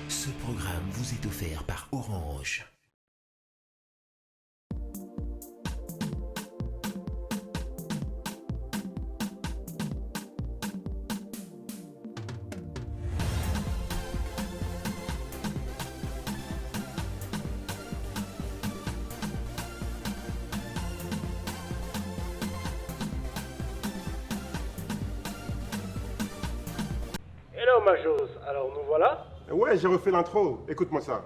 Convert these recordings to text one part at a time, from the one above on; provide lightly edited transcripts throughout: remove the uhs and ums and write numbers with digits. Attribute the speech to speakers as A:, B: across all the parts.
A: Ce programme vous est offert par Orange.
B: Hello Majos, alors nous voilà.
C: Ouais, j'ai refait l'intro. Écoute-moi ça.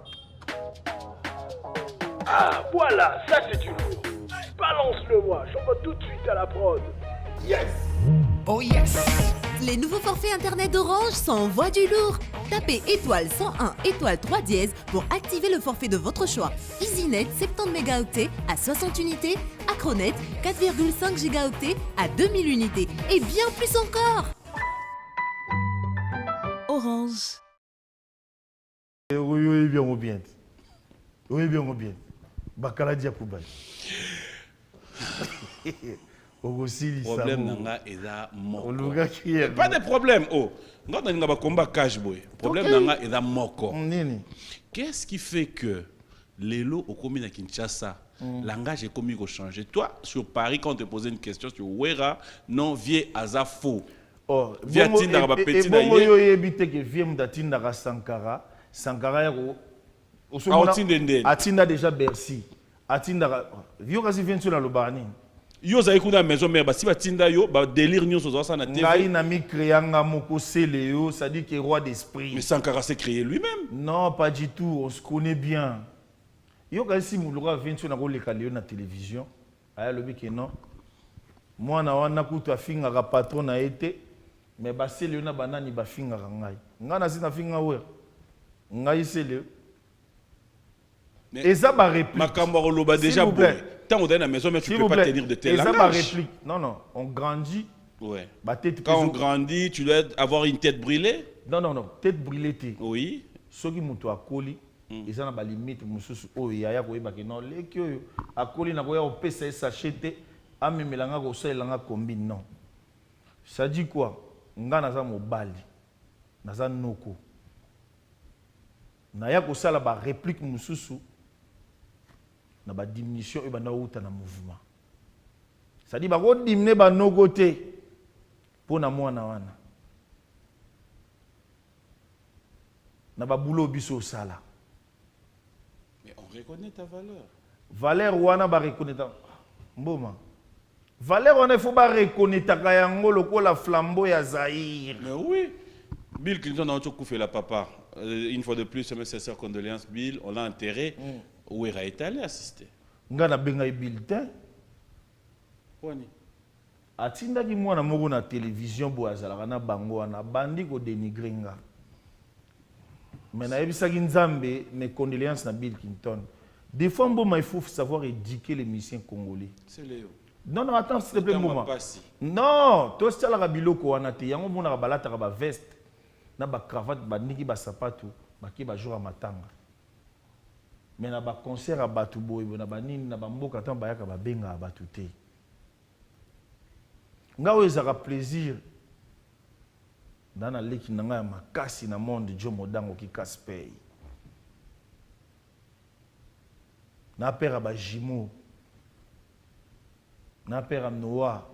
B: Ah voilà, ça c'est du lourd. Balance-le-moi, j'envoie tout de suite à la prod.
C: Yes!
D: Oh yes! Les nouveaux forfaits internet d'Orange s'envoient du lourd. Tapez étoile 101 étoile 3 dièse pour activer le forfait de votre choix. EasyNet 70 mégaoctets à 60 unités, Acronet 4,5 gigaoctets à 2000 unités et bien plus encore. Orange.
E: Oui, bien ou bien. Oui, bien ou bien. Bakala Diakoubaï.
F: Problème nanga eza moko.
E: Pas
F: Pas de problème. Oh, ngana nga ba combat cash boy. Problème nanga eza moko. Qu'est-ce qui fait que les lots au commis à Kinshasa, langage est commis au changer. Toi sur Paris quand on te posait une question sur Wera, non vieux aza faux.
E: Oh,
F: via Tinda ba petit na
E: ye. Yo yebite ke vieux Tinda ka Sankara, Sankara yako. Atinda déjà Bercy. Atinda yo kasi vient sur la Lobani.
F: Yo za ekuna maison mais ba si ba tinda yo ba délire nyo so ça na TV.
E: Ngai na mi créanga moko Céléo, ça dit que roi d'esprit.
F: Mais Sankara s'est créé lui-même.
E: Non, pas du tout, on se connaît bien. Yo kasi mulura vient sur na ko leka leo na télévision. Aya lobi ke non. Moi na wana kutu afinga ka patron na été, mais ba Céléo na banani ba finga ngai. Ngana sina finga we. Ngai Céléo. Et ça ma réplique.
F: Makambo loba déjà bon. Tant on est dans la maison, mais tu ne peux pas tenir de tel langage.
E: Et ça ma réplique. Non, non, on grandit.
F: Ouais.
E: Quand
F: on grandit, tu dois avoir une tête brûlée.
E: Non, non, non, tête brûlée.
F: Oui.
E: Ceux qui m'ont à coller, ils ont des limites. Oh, il y a des non, les qui à coller, n'a pas eu PC s'acheter. Ah, mais melanga ko ça langa combine non. Ça dit quoi? Ngana za mobali, naza noko. Na ya ko ça la ba réplique mususu. Na ba diminution et ba na outa na mouvement. Ça dit ba ko diminuer ba no côté pour na mwana wana. Na ba boulot biso sala.
F: Mais on reconnaît ta valeur.
E: Valeur wana ba reconnaître mboma. Valeur wana faut ba reconnaître ka yango lokola flambeau ya Zaïre.
F: Mais oui. Bill Clinton a tout fait la papa. Une fois de plus, mes sincères condoléances Bill, on l'a enterré. Où est allé assister?
E: Ngana benga bulletin.
F: Wani.
E: Atinda ki mwana moko na télévision bo azalaka na bango wana bandi ko dénigrer nga. Mais na yebisaki Nzambe mes condoléances na Bill Clinton. Des fois mboma il faut savoir éduquer les musiciens congolais.
F: C'est Léo.
E: Non non attends s'il te plaît moment. Non, to stala ka biloko wana te yango mona ka balata ka ba veste na ba cravate ba niki ba sapato ba ki ba jour à matanga. Mais na ba concert à batu boy na ba nini na ba mboka tan ba yaka ba benga à batu te. Nga wezaka plaisir dans la leki na nga makasi na monde Joe Modango ki Casper. Na père ba Jimo. Na père Noah.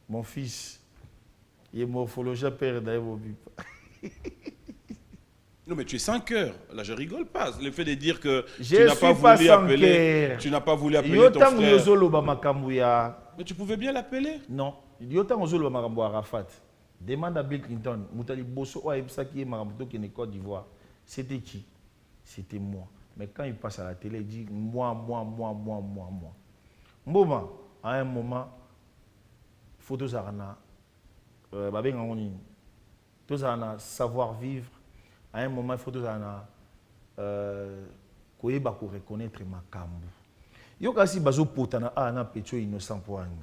E: Mon fils. Il est morphologue père d'Aérobi.
F: Non, mais tu es sans cœur. Là, je rigole pas. Le fait de dire que
E: tu
F: n'as pas voulu appeler, tu n'as pas voulu appeler ton frère. Mais tu pouvais bien l'appeler.
E: Non. Yotan ozolo makambo Arafat. Demande à Bill Clinton. Moutali Bosso ou Aïbsaki Maramto qui est Côte d'Ivoire. C'était qui? C'était moi. Mais quand il passe à la télé, il dit moi. Mboma, à un moment, photo Zarana, savoir vivre. À un moment, il faut reconnaître ma cambo. Yo kasi bazo potana na pecho innocent poani.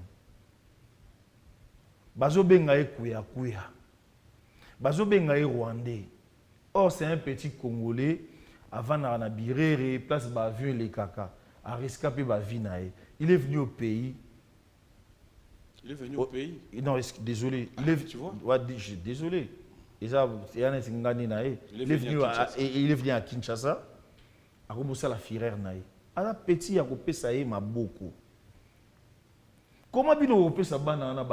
E: Bazo benga kuya. Bazo benga rwandais. Or c'est un petit Congolais avant na birere place ba avion les kaka a rescapé ba vie nae. Il est venu au pays.
F: Il est venu au pays.
E: Non, désolé.
F: Tu vois?
E: Ouais, désolé. Il est venu à Kinshasa. Il a commencé la firère. Il a petit, il a coupé ça beaucoup. Comment bien on peut ça banana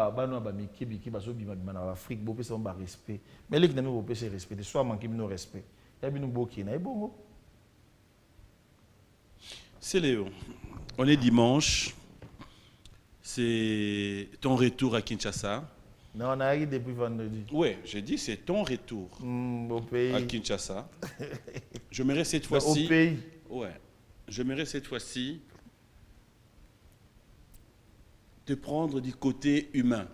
E: Afrique on peut respect mais les qui n'ont pas respect soit manquer de respect il y a bien beaucoup na bon.
F: C'est Léo. On est dimanche. C'est ton retour à Kinshasa.
E: Non, on a eu depuis vendredi.
F: Oui, j'ai dit c'est ton retour
E: au pays.
F: à Kinshasa. J'aimerais cette fois-ci.
E: Au pays.
F: Ouais. J'aimerais cette fois-ci te prendre du côté humain.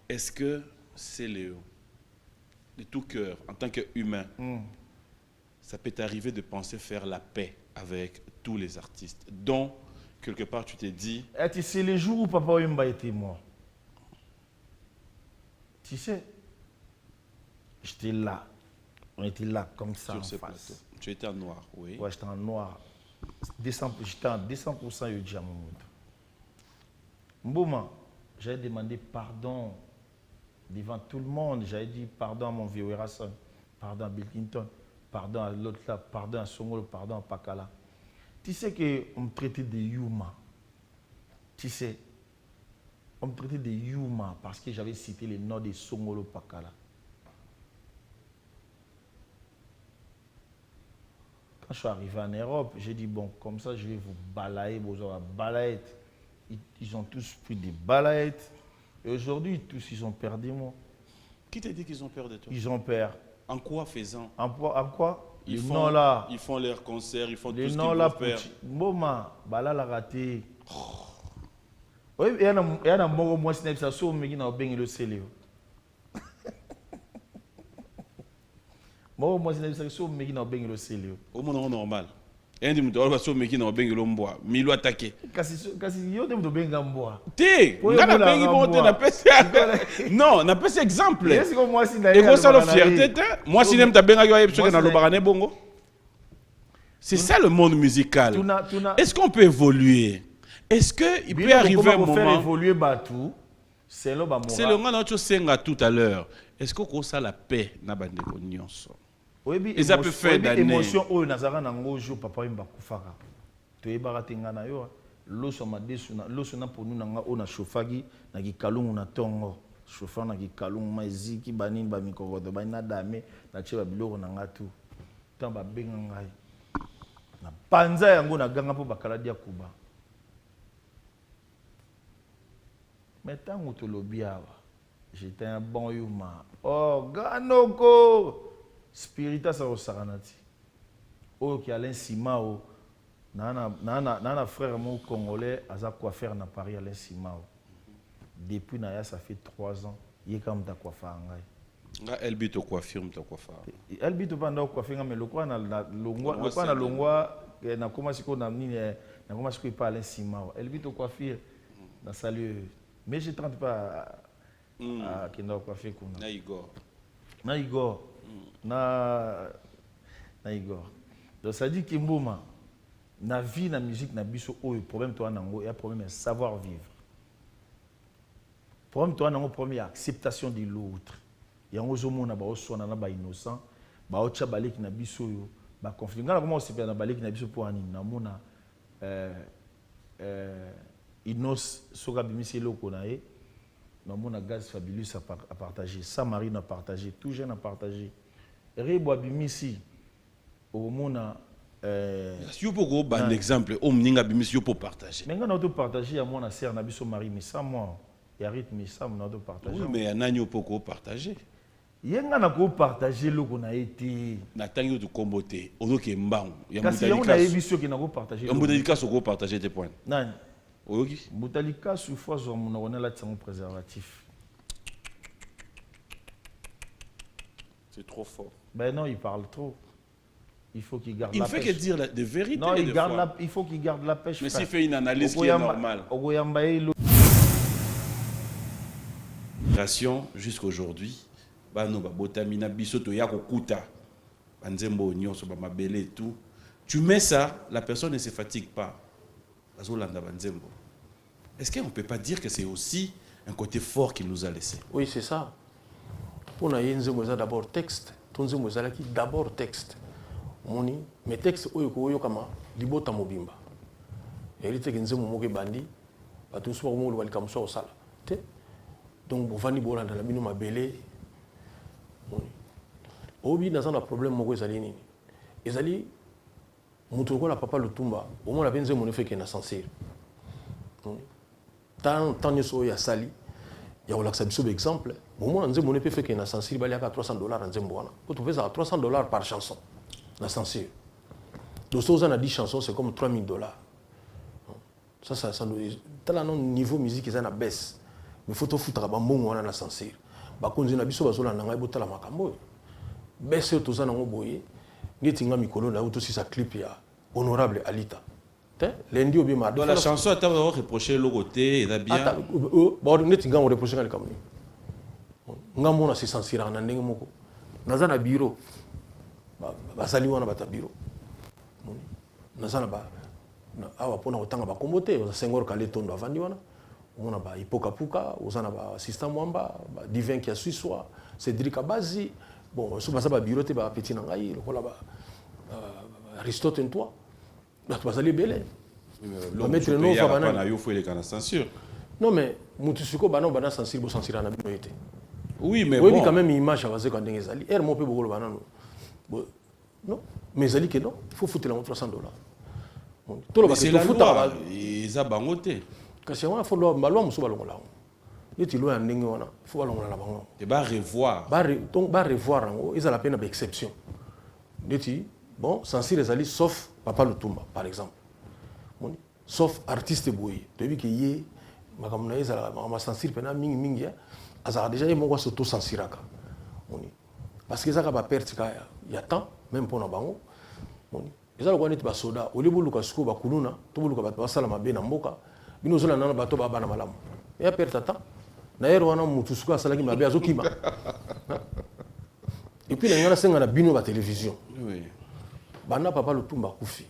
F: Est-ce que c'est Léo, de tout cœur, en tant qu'humain, ça peut t'arriver de penser faire la paix avec tous les artistes, dont quelque part tu t'es dit...
E: Tu sais, les jours où Papa Wemba était mort, tu sais, j'étais là. On était là, comme ça, en face.
F: Plateau. Tu étais en noir, oui.
E: Ouais, j'étais en noir. J'étais en 200% de Djamoud. Mbouma, j'avais demandé pardon devant tout le monde. J'avais dit pardon à mon vieux Rasson, pardon à Bill Clinton, pardon à l'autre là, pardon à Songolo, pardon à Pakala. Tu sais qu'on me traitait de Yuma. Tu sais, on me traitait de Yuma parce que j'avais cité les noms de Songolo, Pakala. Quand je suis arrivé en Europe, j'ai dit bon, comme ça je vais vous balayer, vous aurez balayette. Ils ont tous pris des balayettes. Et aujourd'hui, tous, ils ont perdu moi.
F: Qui t'a dit qu'ils ont peur de toi?
E: Ils ont peur.
F: En quoi faisant?
E: En quoi?
F: Ils
E: font là.
F: Ils font leurs concerts, ils font tout ce qu'ils
E: peuvent
F: faire.
E: Boma, bala la raté. Oui, il y a un bon mois, c'est ça, so, mais il y a un ben le célio. Moi, c'est ça, so, mais il y a un ben le célio.
F: Au monde normal. Un des moutons, on va se mettre dans ben le bois. Milo attaqué.
E: Kasi yo dem do ben gamboa.
F: Té, on a ben monté na pèse. Non, na pèse exemple.
E: Est-ce que moi si na.
F: Et quoi ça la fierté? Moi si n'aime ta ben yo yep na lo barané bongo. C'est ça le monde musical. Est-ce qu'on peut évoluer? Est-ce que il peut arriver un moment
E: faire évoluer Batou? C'est le
F: nga na senga tout à l'heure. Est-ce qu'on ça la paix na bande ko nyonso?
E: Oui,
F: et ça peut faire d'années.
E: Émotion au Nazara nango jo papa imba kufaka. To yebara tenga yo. Loso madesu na loso na ponu nanga ona chauffagi na gikalungu na tongo. Chauffeur na gikalungu maziki banini ba mikorodo ba na dame na cheba biloko nanga tu. Tamba benga ngai. Na panza yango na ganga po bakala dia kuba. Metango to lobiawa. J'étais un bon yuma. Oh, ganoko. Spirita sa osaranati. Oh qui Alain Simao. Nana frère mon congolais aza coiffeur na Paris Alain Simao. Depuis naya ça fait 3 ans. Il est comme ta coiffeur ngai.
F: Nga Elbi to coiffure ta coiffeur.
E: Elbi to panda coiffeur mais le quoi na longwa na comment siko na nini na comment siko pas Alain Simao. Elbi to coiffure na salut. Mais je tente pas à kenda coiffure kuna.
F: Na Igor.
E: Na Igor. Donc ça dit que Mboma, na vie, na musique, na biso, oh, le problème toi nango, il y a problème de savoir vivre. Problème toi nango, problème acceptation de l'autre. Il y a un homme na ba osona na ba innocent, ba ocha baleki na biso yo, ba conflit. Ngana comment on se perd na baleki na biso pour ani na mona Inos soka bimisi loko na e. Nous avons gaz fabuleux à partager. Samarine a partagé. Tout jeune a partagé. Rebo Abimisi, au monde
F: si vous pouvez un exemple, on m'inga bimisi pour partager.
E: Mais on a partagé à mon sœur Nabiso Marie, mais ça moi, il y a rythme, mais ça on a partagé.
F: Oui, mais un agneau pour partager.
E: Il y a un peu partagé le qu'on a été.
F: N'attendez de comboter. On a que mbang.
E: Il y a un émission qui n'a pas partagé.
F: On peut dire qu'à ce qu'on partager des points.
E: Non.
F: Oui.
E: Boutalika sous force on a là un préservatif.
F: C'est trop fort.
E: Ben non, il parle trop. Il faut qu'il garde
F: la
E: pêche.
F: Il ne fait que dire des vérités.
E: Non, il faut qu'il garde la pêche.
F: Mais s'il fait une analyse qui est normale. Jusqu'à aujourd'hui, tu mets ça, la personne ne se fatigue pas. Est-ce qu'on ne peut pas dire que c'est aussi un côté fort qu'il nous a laissé.
G: Oui, c'est ça. Pour nous, il y a d'abord texte. Tout le monde d'abord texte. Mais texte, il y a libota mobimba. Il y a des mots bandi. Tout ce monde va comme ça au sala. Donc, vous allez voir dans la mine ma belé. Obi n'a pas de problème avec les aliens. Les aliens, mutuko la papa Lutumba. Au moins la benze mon effet qui est insensé. Tant de choses ya sali. Il y a un exemple. Au moins on peut faire qui est insensé. Il y a $300 en Zemboana. Quand tu fais ça $300 par chanson, insensé. Donc si on a 10 chansons, c'est comme $3000. Ça dans le niveau musique ils en a baisse. Mais faut tout foutre à bambou on a insensé. Bah quand on a biso bazola nanga ibotala makambo. Baisse tout ça nango boye. Ngetinga mikolo na aussi sa clip ya honorable Alita. Lundi au bien
F: dans la chanson tu as reproché le côté il a bien
G: bon ngetinga on reprocher le kamoni. Ngamona se censurer na ndenge moko. Naza na bureau. Ba sali wana bata bureau. Naza na ba awa pona otanga ba kombote o Senghor kale tondo avandi wana. On a ba Ipokapuka, on a ba assistant Mwamba, ba Divin qui a Suissois, Cédric Abazi. Bon, sous ça ba bureau te ba petit nangai, le ba Aristote en toi. Là tu vas aller belé.
F: Le mettre non fa bana yo faut les canaux censure.
G: Non mais mutusuko bana bana censure bo censure na bino été.
F: Oui mais
G: bon.
F: Oui
G: quand même image avancée quand ndenge zali. Er mo pe bokolo bana no. Non, mais zali que non, il faut foutre la $300. Tout le
F: c'est la loi, ils a bangoté.
G: Kasi wana faut loi malwa muso balongola. Yeti loi ndenge wana, faut balongola la bango.
F: Et ba revoir.
G: Donc ba revoir ngo, ils a la peine d'exception. Yeti bon, censure les alliés sauf Papa Lutumba par exemple. Sauf artiste boy. Tu vu que yé makamuna ezala ma censure pena mingi azara déjà yé moko s'auto censuraka. Parce que ça va perdre il y a temps même pour na bango. Ils ont dit que soda au lieu de lukasko ba kuluna to luka ba sala mabe na mboka bino zola nana bato ba bana malamu ya perte temps na yero wana mutu suka sala ki mabe azokima et puis ngana senga na bino ba télévision
F: oui
G: bana papa Lutumba kufi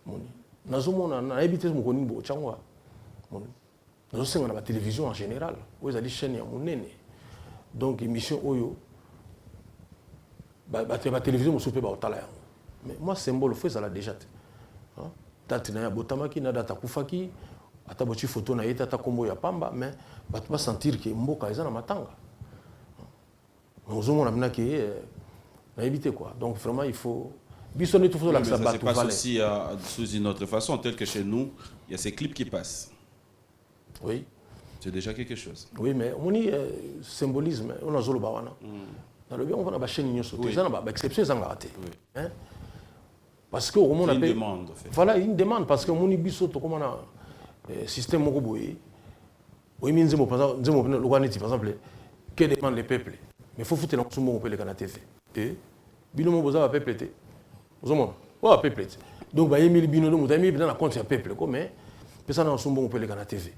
G: moni nazomona na ebite mo koni bo changwa moni nazo senga na ba télévision en général oyo ali chaîne ya munene donc émission oyo ba télévision mo sope ba otala ya. Mais moi, symbole, faut ça l'a déjà. Date na botamaki na data kufaki, ata bochi photo na yeta ata kombo ya pamba, mais tu vas sentir que mboka eza na matanga. Nous avons amené que na éviter quoi. Donc vraiment il faut bisonner tout faut
F: la ça
G: se
F: passe aussi sous une autre façon tel que chez nous, il y a ces clips qui passent.
G: Oui.
F: C'est déjà quelque chose.
G: Oui, mais on y symbolisme, on a zolo bawana. Dans le bien on va na chaîne nyoso, ça na ba exception ça ngate. Hein? Parce que au monde
F: une demande en fait.
G: Voilà une demande parce que mon biso to comme na système moko boye. Oui minze mo par exemple que demande le peuple. Mais faut foutre dans mon peuple kana TV. Et bino mo boza peuple té. Ozomona. Wa peuple. Donc ba yemi bino mo tami dans la compte ya peuple comme mais pesa na son bon peuple kana TV.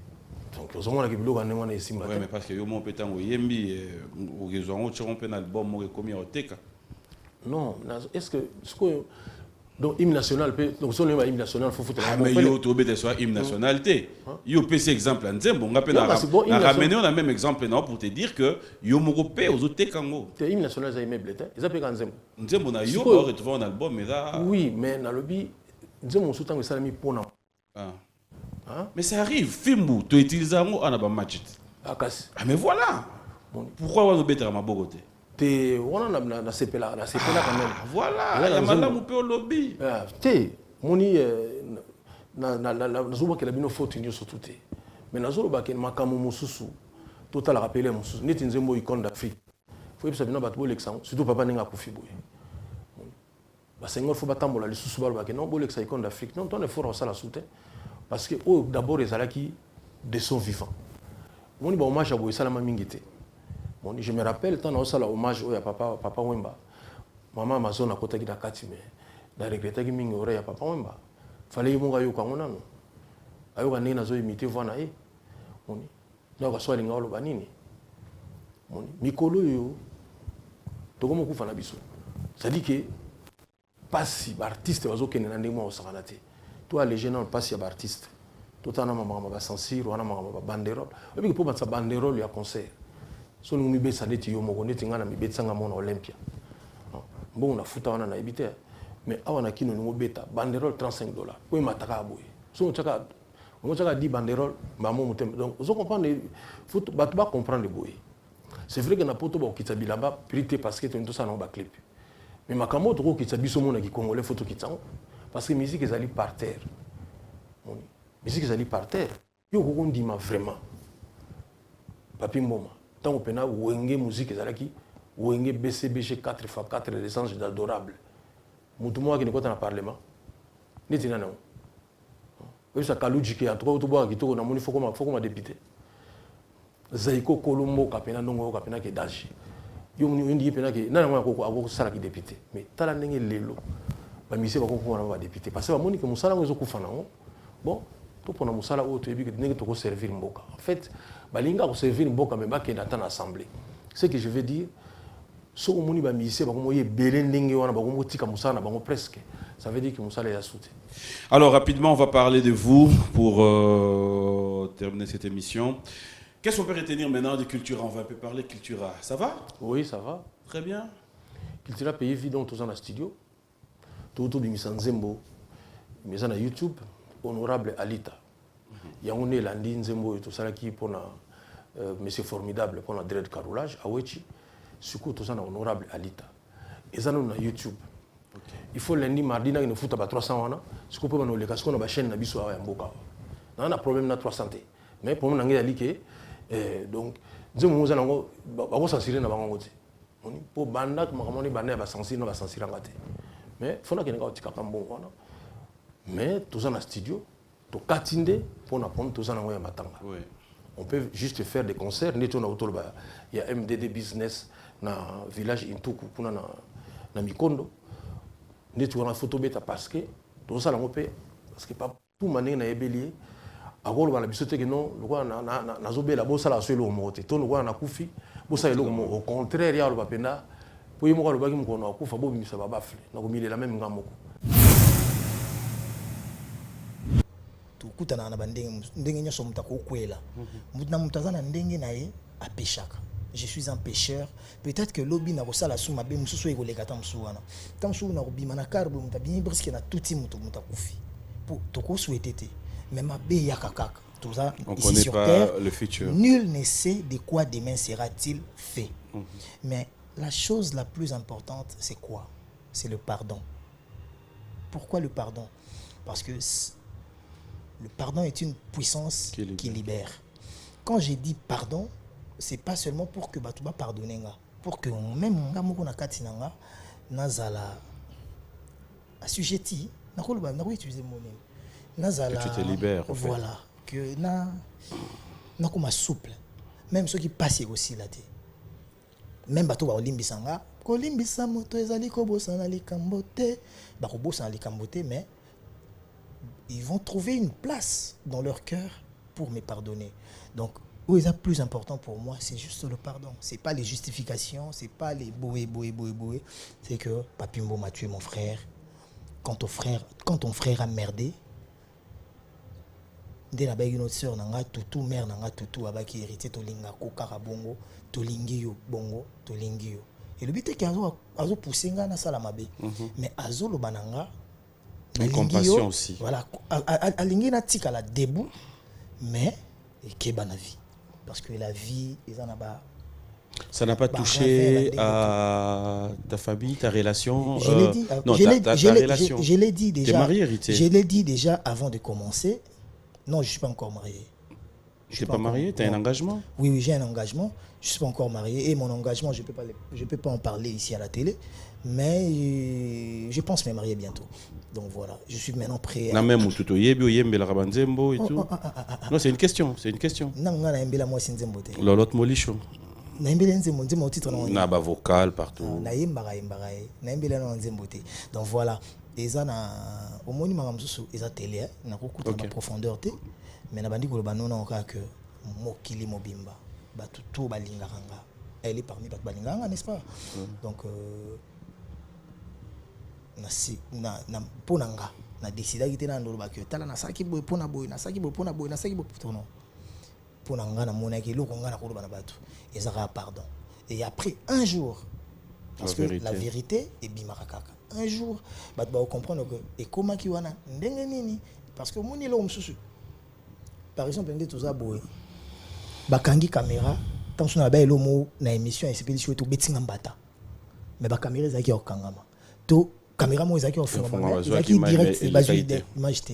G: Donc ozomona ke bilo kana ngwana esimba.
F: Oui mais parce que yo mo petango yembi o gezo ngo tshon pe na album mo komi oteka.
G: Non, est-ce que donc hymne national donc son hymne national faut foutre
F: mais yo to bete soit hymne nationalité yo PC exemple nzembo nga pe na ramener on a même exemple non pour te dire que yo moko pe ozote kango
G: te hymne national za immeuble te ils appellent
F: nzembo na yo on retrouve un album mais là
G: oui mais na lobby nzembo soutango salami pona
F: mais ça arrive filmbu to utiliser ngo ana ba match ah mais voilà pourquoi on bete ma bogote
G: te wana na sepela quand même
F: voilà ya malamu pe au lobby
G: te moni na zuba ke la bino faute nyo surtout te mais na zolo ba ke makamu mususu total rappeler mususu neti nzembo icône d'Afrique faut yebisa bino bato bolekisa surtout papa ninga kufi boye ba Senghor faut batambola le susu ba ke non bolekisa icône d'Afrique non ton effort au sala soutien parce que d'abord ezalaki de son vivant moni ba hommage à boye sala mamingite. Bon, je me rappelle tant on sala hommage au papa Wemba. Maman Amazon a côté na kati mais na regretter ki mingi ore ya papa Wemba. Fallait monga yo kango nano. Ayo kanena nazo imiter voix na ye. Moni. Na ka swali ngalo banini. Moni. Mikolo yo to komo kufa na biso. Ça dit que pas si artiste bazo kenena ndemo o sakanate. Toi les jeunes pas si artiste. tout en amont va censure on a banderole et puis pour battre banderole il y a concert so nous mi ça neti yo moko neti ngana mi betsanga mona Olympia bon on a fouta on a évité mais awana kino nous beta banderole $35 pour mataka boy so on chaka 10 banderole maman mutem donc vous comprenez faut batba comprendre le boy c'est vrai que na poto ba kitsa bilamba prité parce que tout ça non ba clip mais makambo to kitsa biso mona ki congolais photo kitsango parce que musique ezali par terre musique ezali par terre yo ko ndima vraiment papi mboma tant pena wenge musique ezalaki wenge BCBG 4x4 les anges d'adorable mutu mo ki ne kota na parlement neti na non oui ça kaluji ki en tout cas to boa ki to na moni faut comme député Zaiko Kolombo kapena ndongo kapena ke daji yo muni ndi pena ke na ngwa ko sala ki député mais tala ndenge lelo ba mise ba ko ba député parce que ba moni ke musala ngo ezokufa nango bon to pona musala o to ebi ke ndenge to ko servir mboka en fait ba linga ko servir mboka mais ba ke dans l'assemblée ce que je veux dire so moni ba mise ba ko moye belé ndenge wana ba ko motika musala ba presque ça veut dire que musala ya soute.
F: Alors rapidement on va parler de vous pour terminer cette émission. Qu'est-ce qu'on peut retenir maintenant de Cultura? On va un peu parler Cultura. Ça va?
G: Oui, ça va.
F: Très bien.
G: Cultura pays vidéo tous en studio. Tout bimisa nzembo. Mais on a YouTube honorable Alita. Il y a on est lundi nzembo et tout ça qui pour monsieur formidable pour la dread carolage awechi. Surtout tout ça honorable Alita. Et ça on a YouTube. Il faut lundi mardi na ne foot ba 300 wana. Ce qu'on peut on le casque on a chaîne na biso ya mboka. On a problème na 300. Mais pour mon ngi que donc nzembo moza nango ba ko censurer na bango ngoti. Oni po banda ko makamoni banda ba censurer na ba censurer ngate. Mais fona kenga otika kambo wana. Mais tout ça na studio to katinde pour na prendre tout ça nango ya matanga. Oui. On peut juste faire des concerts neto na autoba. Il y a MDD business na village Intuku kuna na Mikondo. Neto na photo beta parce que tout ça nango pe parce que pas tout mané na ebelier. Agora bana bisote que non lokwa na zobela bo sala so elo mote to lokwa na kufi bo sala elo mo au contraire ya lo bapenda po yimo ko lobaki mkono akufa bo bimisa babafle na komile la même ngamoko
H: to kutana na ndenge nyoso mutako kwela mutna mutazana ndenge naye apeshaka. Je suis un pêcheur. Peut-être que lobby na kosala suma be mususu ekoleka tamsuwana tamsu na kobima na karbo mutabini briske na tuti mutu mutakufi pour toko souhaiter. Même à Béyakakak, tout ça, on ici sur
F: pas
H: terre,
F: le futur.
H: Nul ne sait de quoi demain sera-t-il fait. Mais la chose la plus importante, c'est quoi? C'est le pardon. Pourquoi le pardon? Parce que le pardon est une puissance qui libère. Quand j'ai dit pardon, c'est pas seulement pour que Batouba pardonne, pour que même on a katinanga, nazala assujetti, n'a pas utilisé mon nom. Nazala,
F: que tu te libères.
H: Voilà. Que na comme souple. Même ceux qui passent aussi là. Même bateau va olimbisanga. Kolimbisa moto ezali kobosana likambote. Ba kobosana likambote mais ils vont trouver une place dans leur cœur pour me pardonner. Donc où est le plus important pour moi, c'est juste le pardon. C'est pas les justifications, c'est pas les boé. C'est que Papimbo m'a tué mon frère. Quand ton frère a merdé, dès la bague notre sœur nanga tutu mère nanga tutu abaki hérité tolinga ko karabongo tolingi yo bongo tolingi yo et le but est qu'azo pousser nga na sala mabe mais azo lo bananga
F: une compassion aussi
H: voilà alingi na tika la debout mais ke bana vie parce que la vie ils en a ba
F: ça n'a pas touché à ta famille, ta relation.
H: Je l'ai dit.
F: Non, je
H: l'ai dit déjà.
F: Tu es marié, héritier.
H: Je l'ai dit déjà avant de commencer. Non, je ne suis pas encore marié.
F: Tu n'es pas marié? Tu as un engagement?
H: Oui, j'ai un engagement. Je ne suis pas encore marié. Et mon engagement, je ne peux pas en parler ici à la télé. Mais je pense me marier bientôt. Donc voilà, je suis maintenant prêt à... Non,
F: c'est une question. C'est une question. L'autre molichon. Na ba vocal partout.
H: Donc voilà. Et ça na au moni makamsusu eza télé na kokuta na profondeur té mais na bandi ko ba nona ka que mokili mobimba ba tout balinganga elle est parmi ba balinganga n'est-ce pas donc na pona nga na décida ki te na ndolo bakyo tala na saki boy pona boy na saki boy pona boy na saki boy tono pona nga na mona ki loko nga na koloba na bato ezaka pardon et après un jour parce que la vérité est bimarakaka un jour bato ba comprendre que et comment ki wana ndenge nini parce que moni lo msusu par exemple ndé toza boy bakangi caméra tant sona ba elo mo na émission et c'est to betinga mbata mais ba caméra ezaki okangama to caméra mo ezaki ofungama ezaki direct bazui image te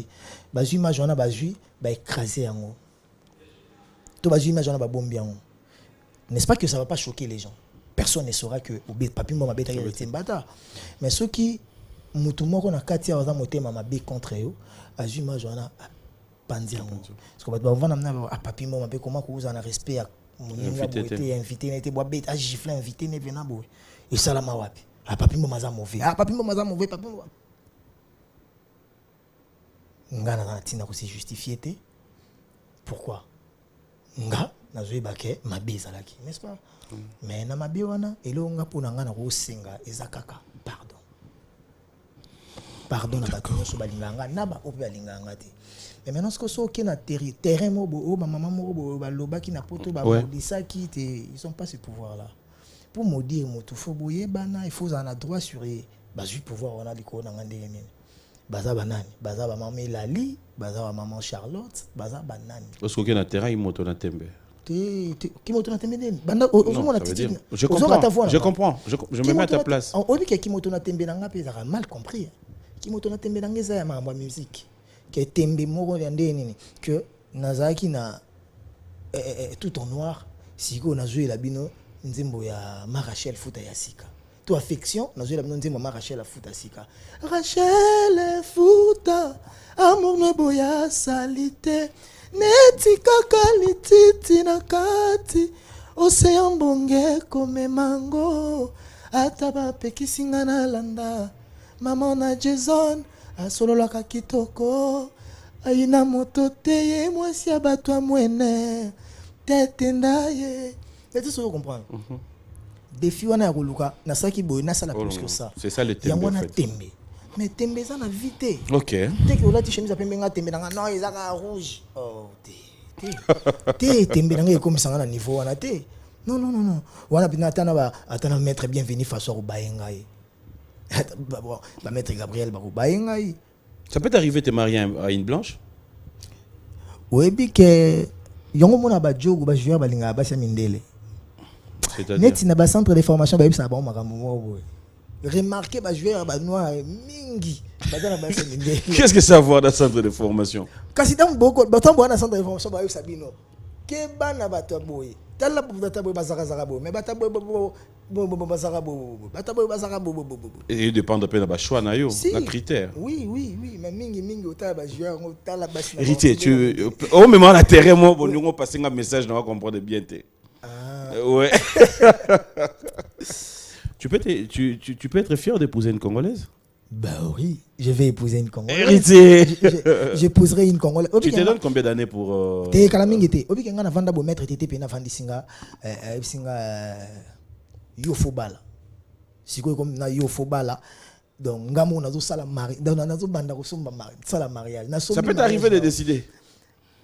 H: bazui image wana bazui ba écraser yango to bazui image wana ba bombi yango n'est-ce pas que ça va pas choquer les gens personne ne saura que papi mo mabeta ki mbata mais ceux qui mutu moko na kati ya motema mabe contre yo azui image wana pandi yango parce que ba vana na papi mo mabe comment ko uza na respect ya moninga boité invité n'était bois bête a gifler invité ne venant boy et salama wapi papi mo maza mauvais papi mo maza mauvais papi mo ngana na tina ko se justifier té pourquoi nga nazoi baké mabeza laki n'est-ce pas mais na mabe wana elonga pona ngana ko senga ezakaka pardon na bato nyonso balinganga na ba ope balinganga te mais maintenant ce que so ki na terrain mo bo ba maman mo bo ba lobaki na poto ba bodisaki te ils ont pas ce pouvoir là pour maudire moto faut boyer bana il faut en a droit sur ba ju pouvoir on a liko na ngande yemene baza banani baza ba maman Lali baza ba maman Charlotte baza banani
F: parce que na terrain moto na tembe
H: qui moto na tembe banda ozomona titi
F: je comprends je me mets à ta place
H: on dit que qui moto na tembe na ngape ça mal compris qui moto na tembe na ngeza ya mambo musique que tembe moko ya ndeni que nazaki na tout en noir siko na jouer la bino nzembo ya Marachel Futa ya sika to affection na jouer la bino nzembo Marachel Futa sika Rachel Futa amour ne boya salite neti kaka lititi na kati océan bonge comme mango ataba pekisinga na landa maman na Jason asololaka kitoko aina moto te ye mwasi ya bato ya mwene tete ndaye tu sais comprendre défi wana ya koluka na saki boy na sala plus que ça
F: c'est ça le tembe
H: ya tembe mais tembe ça na vite
F: OK
H: dès que la chemise pembe nga tembe nga non ezaka rouge oh te tembe nga comme ça na niveau wana te non wana bina atana maître bienvenu face au baengai ba maître Gabriel ba baengai.
F: Ça peut t'arriver de te marier à une blanche?
H: Oui, bien que yongo mona ba jogo ba joueur ba linga ba mindele. Net na ba centre de formation ba yebisa ba makambo mo. Remarquez ba joueur ba noir mingi ba dans ba mindele.
F: Qu'est-ce que ça a à voir dans le centre de formation?
H: Kasi dans beaucoup ba tambo na centre de formation ba yebisa bino. Ke bana ba to boy. Tala pour ta boy ba zaka bo mais ba ta boy
F: et dépend de peine ba choix na yo na critère.
H: Oui mais mingi ota ba joueur tala basi na.
F: Héritier tu au moment la terrain moi bon passer un message on va comprendre bien té. Ouais. tu peux être fier d'épouser une Congolaise?
H: Bah oui, je vais épouser une Congolaise.
F: Héritier.
H: J'épouserai une Congolaise.
F: Tu te donnes combien d'années pour
H: Te kalamingete. Obi kenga na vanda bo maître tété pe na vandi singa yo fobala. Siko comme na yo fobala. Donc ngamo na zo sala mari, na zo banda ko somba mari, sala mariage.
F: Ça peut t'arriver de décider.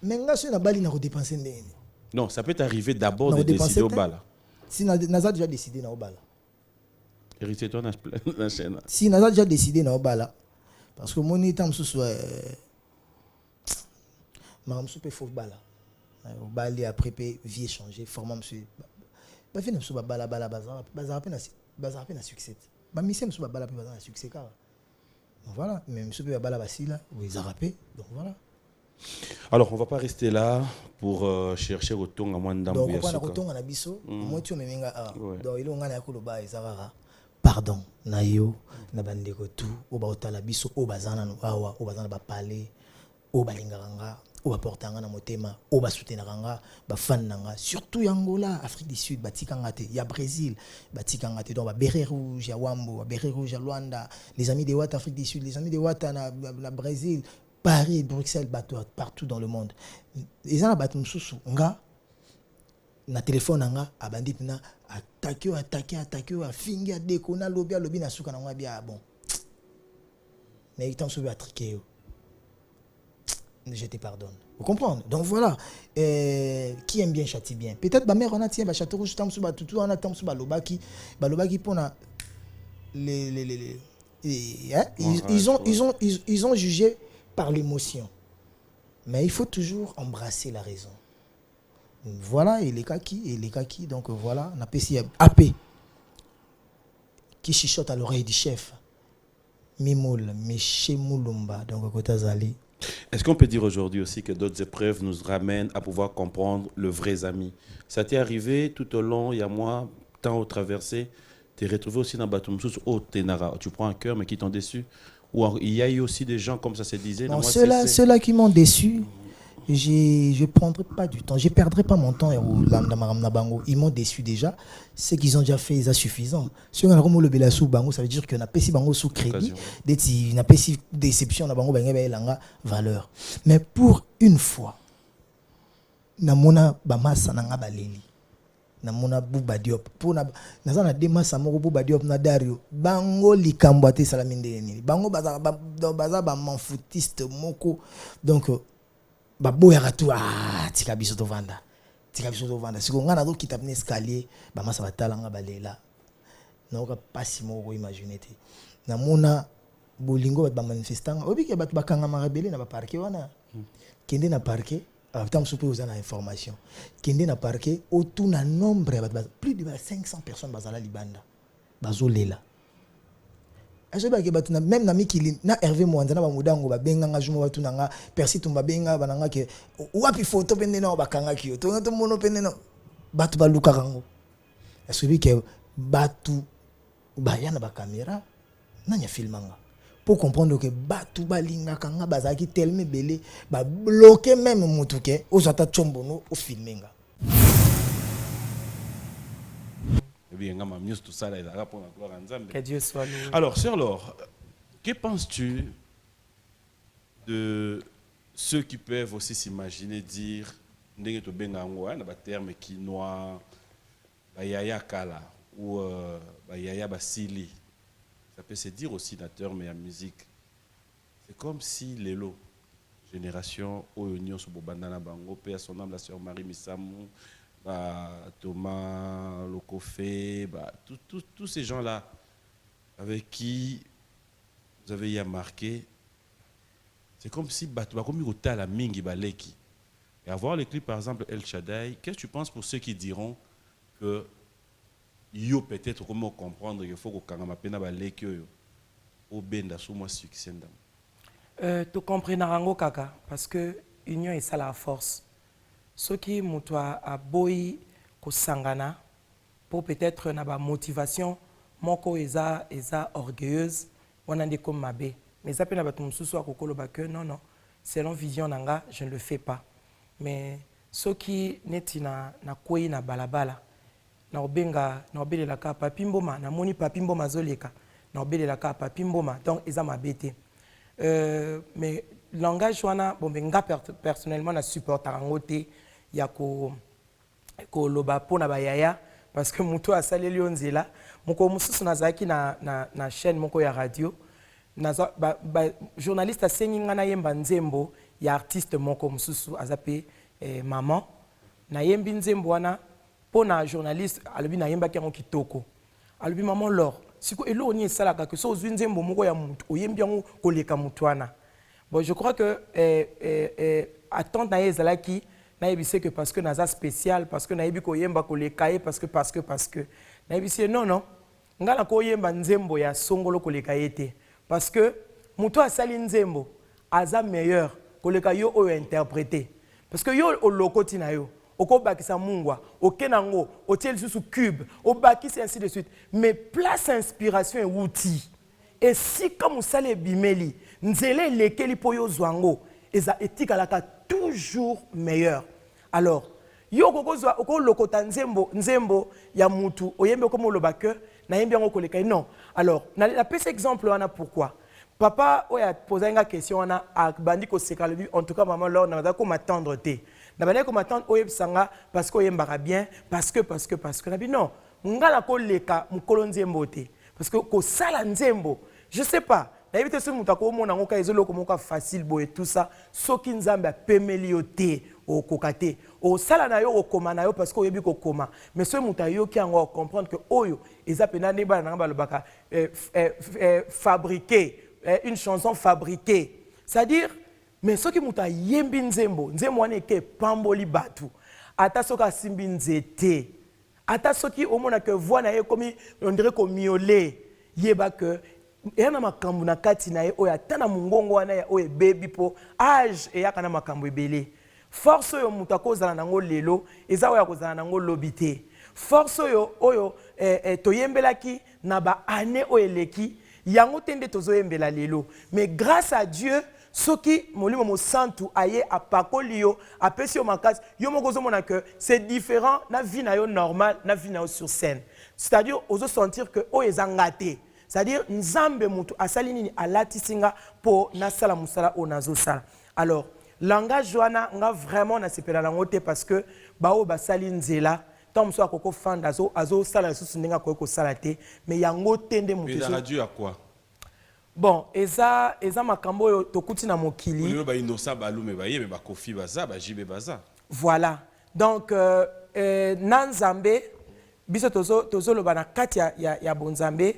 H: Mais nga so na bali na ko dépenser ndeni.
F: Non, ça peut t'arriver d'abord de décider au bala.
H: Si na déjà décidé na au bala.
F: Héritier toi na chaîne.
H: Si na déjà décidé na au bala parce que mon état msusu mamsu pe fo bala. Au bali après pe vie changer, format monsieur. Ba fina msusu bala bazara pe na succès. Ba mission msusu bala pe bazara succès car. Voilà, mais msusu pe bala basila, oui zarapé. Donc voilà.
F: Alors, on va pas rester là pour chercher retour à moins d'ambou.
H: Donc, on va retourner à Bisso. Moi, tu me mets donc il y a un koloba et Zara. Pardon, nayo, na bandeko tout, au bauta la Bisso, au bazana no awa, au bazana ba parler, au balingaranga, au ba portanga na motema, au ba soutenanga, ba fan nanga, surtout Angola, Afrique du Sud, batikanga te, ya Brésil, batikanga te, donc ba béret rouge, ya Wambo, ba béret rouge, ya Luanda, les amis de Ouattara Afrique du Sud, les amis de Ouattara na Brésil. Paris, Bruxelles, partout dans le monde. Ils ont battu mususu nga na téléphone nga abandit na attaquer a fingi a déconner lobby na suka na ngwa bia bon. mais il t'en souvient à triquer. Je te pardonne. Vous comprenez? Donc voilà, qui aime bien châtie bien. Peut-être ma mère on a tiens château rouge tam suba tout on a tam suba lobaki pour na ils ont jugé par l'émotion. Mais il faut toujours embrasser la raison. Voilà, et les kaki, donc voilà, on appelle ici AP qui chuchote à l'oreille du chef. Mimoul, Miché Moulumba, donc Kotazali.
F: Est-ce qu'on peut dire aujourd'hui aussi que d'autres épreuves nous ramènent à pouvoir comprendre le vrai ami? Ça t'est arrivé tout au long, il y a moi, tant au traversé, t'es retrouvé aussi dans Batumsous, au Ténara, tu prends un cœur mais qui t'ont déçu? Ou il y a eu aussi des gens, comme ça se disait.
H: Non, ceux-là qui m'ont déçu, je ne prendrai pas du temps, je ne perdrai pas mon temps. Ils m'ont déçu déjà. Ce qu'ils ont déjà fait, c'est suffisant. Si on a le Bélassou Bango, ça veut dire qu'on a payé Bango sous crédit, on a payé déception, on a Bango valeur. Mais pour une fois, namona bamasa nanga baleli. Namona Bouba Diop. Pour na demasa moko Bouba Diop na Dario. Bango likambo ate salaminde nini. Bango baza ba manfoutiste moko. Donc baboya tu tika biso to vanda. Tika biso to vanda. Siko ngana do kitapne escalier bamasa batala nga balela. Na ka pasi moko imaginer te. Namona bolingo ba manifestanga. Obi ke bat bakanga marabele na ba parquet wana. Kende na parquet. Tant que vous avez information, qui est parqué autour d'un nombre plus de 500 personnes bazala libanda, bazolela. Même nami qui na Hervé Mwanzana ba mudango ba benga ngajuma watu nanga persi tumba benga bananga ke wapi photo pende na bakanga kiyo to mono pende na batu baluka rango. Est-ce que batu bayana ba caméra nanya filmanga. Pour comprendre que batu balinga kanga bazaki tellement belé ba bloquer même mutuke aux ata chombono au filminga.
I: Que Dieu soit loué.
F: Alors, Sœur Laure, que penses-tu de ceux qui peuvent aussi s'imaginer dire ndenge to bengango na ba terme quinoa ba yaya kala ou ba yaya basili? Ça peut se dire aussi dans termes de musique. C'est comme si l'élo, génération Oyonyo Sobobandana Bango, paix à son âme, la sœur Marie Missamou, Thomas Lokofé, tous ces gens-là avec qui vous avez y marqué, c'est comme si la Mingi Baleki. Et avoir les clips par exemple El Shaddai, qu'est-ce que tu penses pour ceux qui diront que yo peut-être comment comprendre qu'il faut que kangama pena ba lekyo au benda sous moi succès ndam
I: tu comprends rango kaka parce que union est ça la force ceux qui mutwa a boy ko sangana pour peut-être na ba motivation moko eza orgueilleuse wana ndi comme mabe mais ça pena batu mususu akokolo ba que non selon vision nanga je ne le fais pas mais ceux qui neti na koi na balabala na obelela ka papi mboma na moni papi mboma zoleka na obelela ka papi mboma donc eza mabete mais langage wana bon nga personnellement na supporter rango te ya ko loba pona ba yaya parce que muto asaleli onzela moko mususu nazaki na chaîne moko ya radio naza journaliste asengi nga na yemba nzembo ya artiste moko mususu azape maman na yembi nzembo wana na journaliste alobi na yemba kiango kitoko alobi maman Laure siko elo ni esalaka que so ozwi nzembo moko ya mutu oyembi yango koleka mutu wana bon je crois que attendre na ezalaki na yebise que parce que naza spécial parce que na yebi ko yemba koleka ye parce que na yebise non ngala ko yemba nzembo ya songolo koleka yete parce que mutu asali nzembo aza meilleur koleka yo oyo interpréter parce que yo olokoti na yo okobakisa mungwa okenango otiel sous cube obakisa ainsi de suite mais place inspiration et outil et si comme usale bimeli nzele lekeli po yo zwango eza etikalaka toujours meilleur alors yo kokozwa okolokota nzembo ya mutu oyembe comme lobake na yembi yango koleka non alors na pese exemple wana pourquoi papa oya posa nga question wana bandi ko seka le en tout cas maman Laure na ko m'attendre te na bandi ko m'attendre oyeb sanga parce que oyembaka bien parce que na bi non ngala ko leka mukolo nzembo te parce que ko sala nzembo je sais pas nayebi te soki moto akomona ngo ka ezoloko moko facile boye tout ça soki nzambe apemeli yo te okoka te osala na yo okoma na yo parce que oyebi kokoma mais soki moto ayoki yango ocomprendre que oyo eza pena nde bana nanga balobaka fabriquer une chanson fabriquée c'est-à-dire mais soki moto ayembi nzembo wana eke pamboli batu ata soki asimbi nzete ata soki omona que voix na ye komi on dirait ko miolé yeba que eyana makambo na kati na ye oyo ata na mongongo wana ya oyo ebebi mpo age eyaka na makambo ebele force oyo moto akozala nango lelo eza oyo akozala nango lobi te force oyo toyembelaki na baane oyo eleki yango te nde tozoyembela lelo mais grâce à Dieu soki molimo mosantu aye apakoli yo apesi yo makasi yo moko ozomona que c'est différent na vie na yo normal na vie na yo sur scène c'est-à-dire ozo sentir que oyo ezanga te c'est-à-dire nzambe mutu asali nini alatisinga po nasala musala o nazosala alors langage wana nga vraiment nasepela lango te parce que bao basali nzela tant mosu akoko fanda azosala lisusu ndenge akoki kosala te mais yango te nde mutu
F: la radio à quoi
I: bon eza makambo oyo tokuti na mokili
F: oyo ba innocent balume ba yebe ba kofi baza ba jibe baza
I: voilà donc na nzambe biso tozoloba na kati ya bonzambe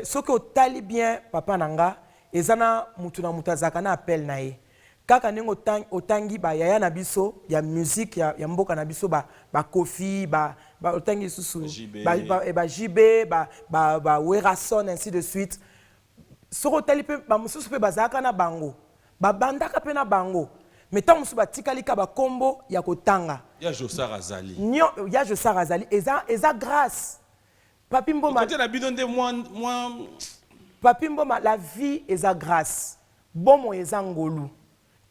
I: soki otali bien papa nanga ezana mutu na mutu azaka na appel na ye kaka ndenge otangi bayaya na biso ya musique ya mboka na biso bakofi otangi susu bajibe werason ainsi de suite soki otali mpe bamosusu mpe bazalaka na bango babandaka mpe na bango mais ntango mosusu batikalika bakombo ya kotanga
F: ya Josar Azali
I: ya Josar Azali eza grâce Papi Mboma Papi Mboma la vie eza grâce bomo eza ngolu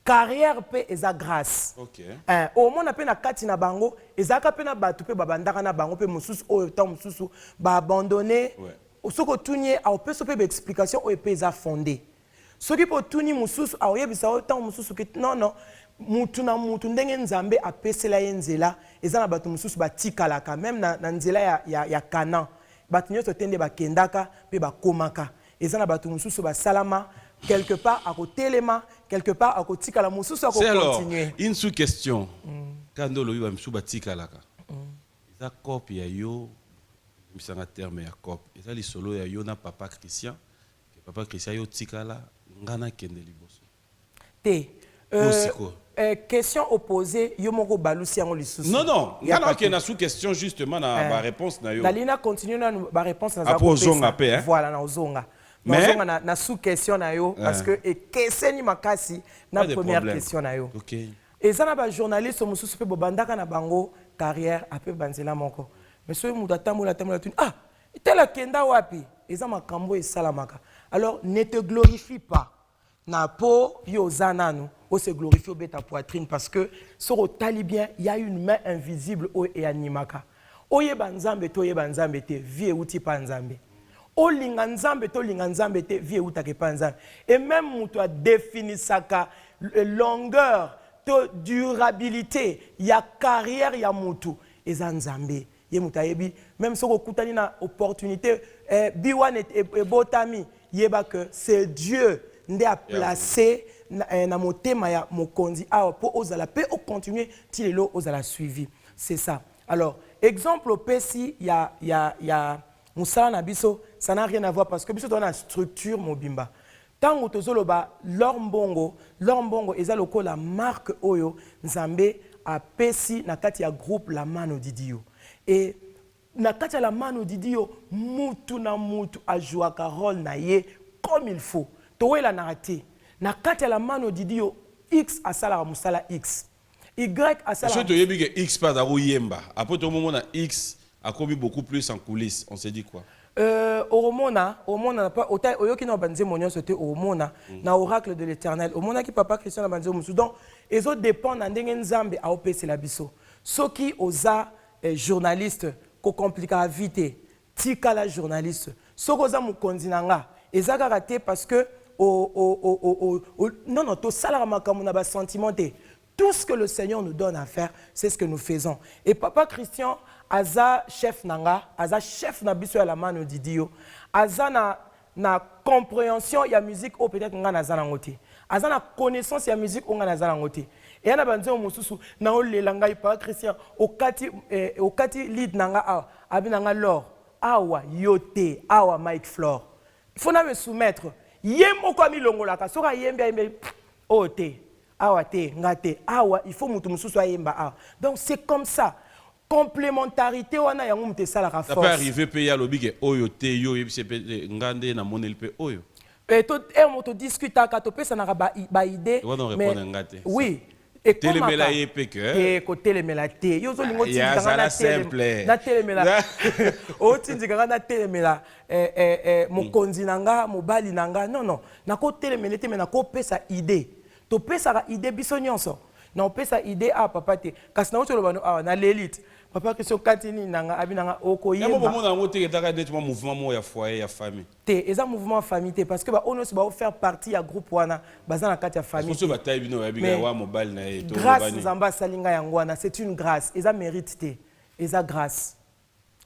I: carrière pe eza grâce au mona pe na kati na bango ezaka pe na batu pe babandaka na bango pe mosusu oyo ntango mosusu baabandonné soki otunie aopeso mpe baexplication oyo mpe eza fondé soki mpe otuni mosusu aoyebisa oyo ntango mosusu non mutu na mutu ndenge nzambe apesela ye nzela eza na bato mosusu batikalaka même na nzela ya Kana bato nyonso te nde bakendaka mpe bakomaka eza na bato mosusu basalama quelque part akotelema quelque part akotikala mosusu akocontinue
F: une sous-question kando lobi bamisu batikalaka eza copie ya yo misanga terme ya cop eza lisolo ya yo na papa Christian yo tikala ngana kende liboso
I: te question opposée yo moko balusi yango lisusu
F: non ngana ke na sous question justement na ba réponse na yo
I: dalina continue na ba réponse na za
F: opozonga pe
I: voilà na ozonga mais na sous question na yo parce que ekeseni makasi na première question na yo eza na ba journaliste mosusu pe bobandaka na bango carrière ape banzela moko mais soki moto atambola tuni tela kenda wapi eza makambo esalamaka alors ne te glorifie pas na po yo oza nanu se glorifie au ta poitrine parce que sur le talibien il y a une main invisible et animaka oyeba nzambe to yeba nzambe te vie uti pa nzambe olinga nzambe to linga nzambe te vie utake pa nzambe et même mutu a définisaka longueur to durabilité ya carrière ya mutu eza nzambe ye mutu ayebi même soko kutani na opportunité biwan et botami yeba que c'est Dieu nde a placé na motema ya mokonzi awa po ozala pe o continuer tilelo ozala suivi c'est ça alors exemple au pesi ya musala na biso ça n'a rien à voir parce que biso dans structure mobimba tango tozoloba lombongo eza lokola marque oyo nzambe a pesi na kati ya groupe la mano didio et na kati ya la mano didio mutu na mutu a joué rôle na ye comme il faut towe la narraté na kati ya la mano didio X asala musala X Y asala
F: je te yebi que X pas d'aro yemba après tout moment na X a commis beaucoup plus en coulisses on s'est dit quoi
I: oromona pas ota oyoki na banze monyo sote oromona na oracle de l'Éternel oromona ki papa Christian na banze musu donc ezo dépend na ndenge nzambe a opesi la biso soki oza journaliste ko compliquer vite tika la journaliste soko oza mukonzi nanga ezaka raté parce que non, tout ça, la sentimenté. Tout ce que le Seigneur nous donne à faire, c'est ce que nous faisons. Et papa Christian, aza chef nanga, aza chef na biso à la mano didio, aza na compréhension ya musique ou peut-être nga naza nango te aza na connaissance ya musique ou nga naza nango te et yana banzeo mosusu na olela ngai pa Christian okati lead nanga awa abi nanga lor awa yote awa Mike Flore il faut na me soumettre ye moko amilongolaka soka yembe yembe o te awa te nga te awa il faut mutu mosusu ayemba awa donc c'est comme ça complémentarité wana yango mute sala ka force. Ça peut
F: arriver pe ya lobi ke oyo te yo yebise pe ngande na moneli pe oyo.
I: To moto discuta ka to pesa na ba idée.
F: Mais ngate.
I: Oui.
F: Et telemela ye pe ke.
I: Et ko telemela te. Yo zo lingo ti
F: ngana na simple.
I: Na telemela. O tindi ngana telemela mokonzi nanga mobali nanga non na ko telemela te mais na ko pesa idée. To pesa ka idée biso nyonso. Na pesa idée a papa te. Kasi na otolo bano a na l'élite. Papa question katini nanga abinanga oko yemba.
F: Ya mo na ngote ke taka net mouvement mo ya foyer ya famille.
I: Te eza mouvement famille te parce que ba ono se ba faire partie ya groupe wana baza na kati ya famille.
F: Parce que ba taille bino ya biga wa mobile na e to
I: grâce nzamba salinga yango wana c'est une grâce. Eza mérite te. Eza grâce.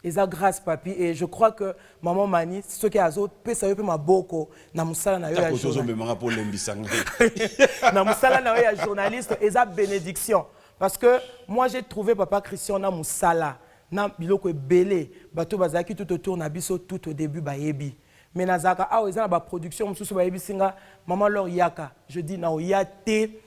I: Eza grâce papi et je crois que maman Mani ce qui azo pesa yo pe maboko na musala na yo ya journaliste. Na musala na yo ya journaliste eza bénédiction. Parce que moi j'ai trouvé papa Christian na musala na biloko ebele bato bazaki tout autour na biso tout au début bayebi mais nazaka awa eza na ba production mususu bayebi singa maman Lor yaka je dis na oyate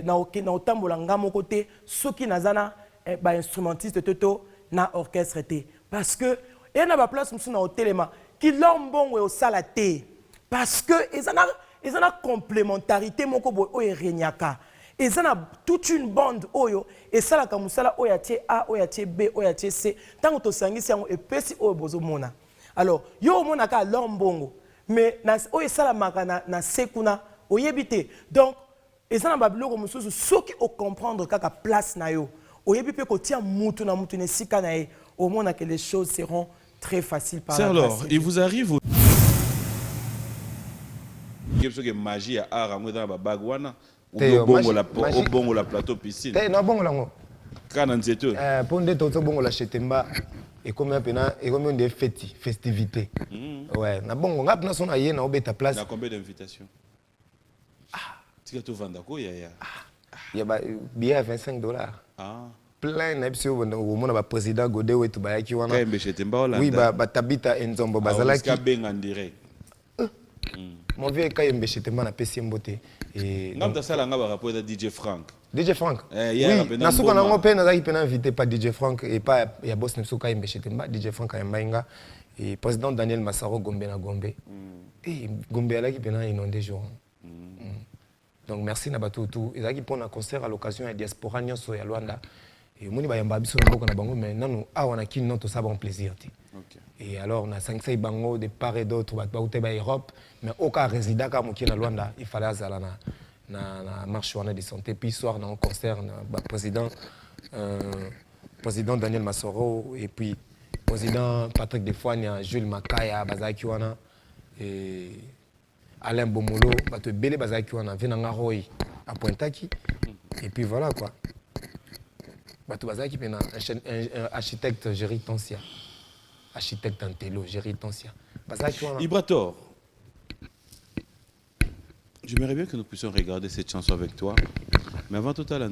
I: na otambola nga moko te soki nazana ba instrumentiste toto na orchestre te parce que et na ba place mususu na hotelema ki lombongo e osala te parce que eza na complémentarité moko boy o erenyaka. Et ça a toute une bande oyo et ça la kamusala oya tie A oya tie B oya tie C tant que to sangisi yango epesi oyo bozo mona alors yo mona ka lombongo mais na oyo sala makana na sekuna oyebite donc et ça na babiloko mususu soki o comprendre kaka place na yo oyebi pe ko tia mutu na nesika na e au mona que les choses seront très faciles par la
F: alors il vous arrive quelque chose magie à art dans ba bagwana au bongo la plateau piscine.
J: Na bongo lango.
F: Kana nzeto.
J: Pour ndeto to bongo la chetemba et comme pena et comme des festivités. Ouais, na bongo ngap na sona ye na obeta place.
F: Na combien d'invitations? Tu as tout vendu quoi ya?
J: Il y a billet à $25. Plein d'absio au monde ba président Godé ou tout ba yaki wana.
F: Kaimbe chetemba la.
J: Oui ba tabita enzombo bazalaki.
F: Ka benga en direct.
J: Mon vieux Kaimbe chetemba na pesi mbote.
F: Et ngam ta sala ngaba rapport à DJ Frank.
J: DJ Frank. Oui, na suka na ngope na zaki pena invité pas DJ Frank et pas ya boss ne suka Kaimbe chetemba DJ Frank ya Mainga et président Daniel Massaro Gombe na Gombe. Et Gombe ala ki pena inondé jour. Donc merci na bato tout ezaki pour un concert à l'occasion ya diaspora nyonso ya Luanda. Et moni ba yamba biso na boko na bango mais nanu awa na kin noto ça bon plaisir. Et alors on a 5 bango de part et d'autre ba outé ba Europe mais aucun résident ka moki na Luanda il fallait azala na marche wana de santé puis soir na un concert na président Daniel Massoro et puis président Patrick Defoania Jules Makaya bazaki wana et Alain Bomolo bato belé bazaki wana venanga roy à Pointaki et puis voilà quoi bato bazaki pena un architecte Géry Tansia architecte Antelo Géry Tansia bazaki wana
F: Ibrator. J'aimerais bien que nous puissions regarder cette chanson avec toi. Mais avant tout à l'heure,